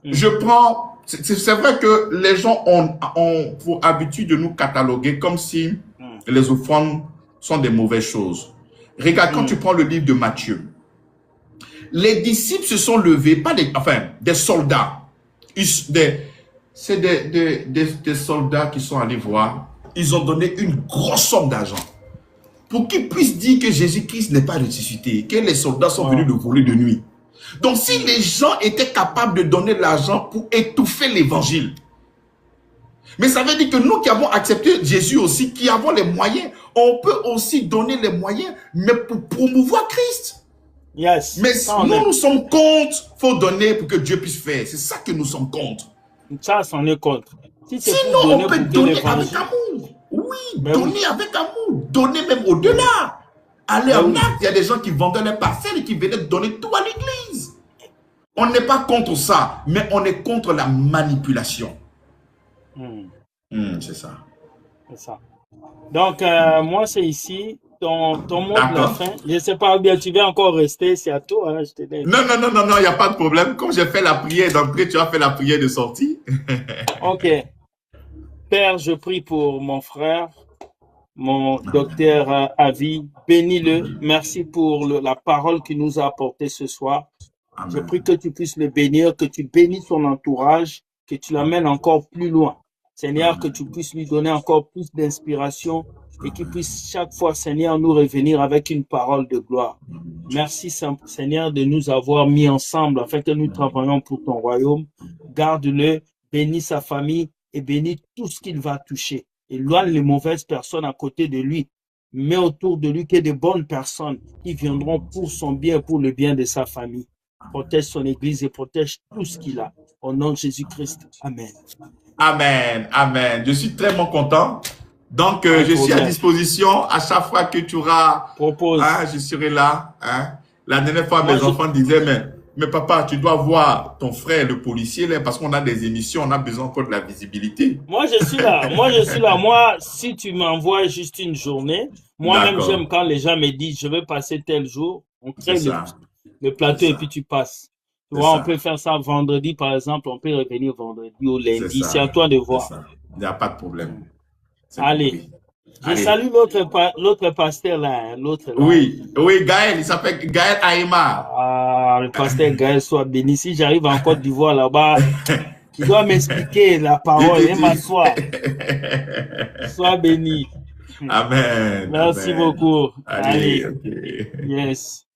je prends... C'est vrai que les gens ont pour habitude de nous cataloguer comme si les offrandes sont des mauvaises choses. Regarde, quand tu prends le livre de Matthieu, les disciples se sont levés, pas des soldats. C'est des soldats qui sont allés voir. Ils ont donné une grosse somme d'argent pour qu'ils puissent dire que Jésus-Christ n'est pas ressuscité, que les soldats sont venus le voler de nuit. Donc, si les gens étaient capables de donner l'argent pour étouffer l'évangile, mais ça veut dire que nous qui avons accepté Jésus aussi, qui avons les moyens, on peut aussi donner les moyens, mais pour promouvoir Christ. Yes. Mais nous sommes contre, il faut donner pour que Dieu puisse faire. C'est ça que nous sommes contre. Ça, c'en est contre. Sinon, on peut donner avec amour. Oui, donner avec amour. Donner même au-delà. Aller en acte. Il y a des gens qui vendaient les parcelles et qui venaient donner tout à l'église. On n'est pas contre ça, mais on est contre la manipulation. C'est ça. C'est ça. Donc, moi, c'est ici. Ton mot de la fin. Je ne sais pas bien, tu vas encore rester, c'est à toi. Hein, je te dis. Non, il n'y a pas de problème. Comme j'ai fait la prière d'entrée, tu as fait la prière de sortie. Ok. Père, je prie pour mon frère, mon docteur Avi. Bénis-le. Merci pour la parole qu'il nous a apportée ce soir. Amen. Je prie que tu puisses le bénir, que tu bénisses son entourage, que tu l'amènes encore plus loin. Seigneur, que tu puisses lui donner encore plus d'inspiration et qu'il puisse chaque fois, Seigneur, nous revenir avec une parole de gloire. Merci, Seigneur, de nous avoir mis ensemble afin que nous travaillions pour ton royaume. Garde-le, bénis sa famille et bénis tout ce qu'il va toucher. Éloigne les mauvaises personnes à côté de lui. Mets autour de lui que de bonnes personnes qui viendront pour son bien, pour le bien de sa famille. Protège son église et protège tout ce qu'il a. Au nom de Jésus-Christ. Amen. Amen. Amen. Je suis très content. Donc, je suis à disposition à chaque fois que tu auras... je serai là. La dernière fois, mes enfants disaient, mais papa, tu dois voir ton frère, le policier, là, parce qu'on a des émissions, on a besoin encore de la visibilité. Moi, je suis là. Moi, si tu m'envoies juste une journée, Moi-même, D'accord. j'aime quand les gens me disent, je vais passer tel jour. On C'est crée ça. le plateau C'est et ça. puis tu passes. Tu C'est vois, on peut ça. faire ça vendredi, par exemple. On peut revenir vendredi ou C'est lundi. C'est à ça. toi de C'est voir. ça. Il n'y a pas de problème. C'est Allez. compris. Je Allez. salue l'autre pasteur là, hein, l'autre là. Oui. Oui, Gaël. Il s'appelle Gaël Aïma. Ah, le pasteur Gaël soit béni. Si j'arrive en Côte d'Ivoire là-bas, il doit m'expliquer la Il parole te et dit. m'asseoir. Sois béni. Amen. Merci Amen. beaucoup. Allez, Allez. ok. Yes.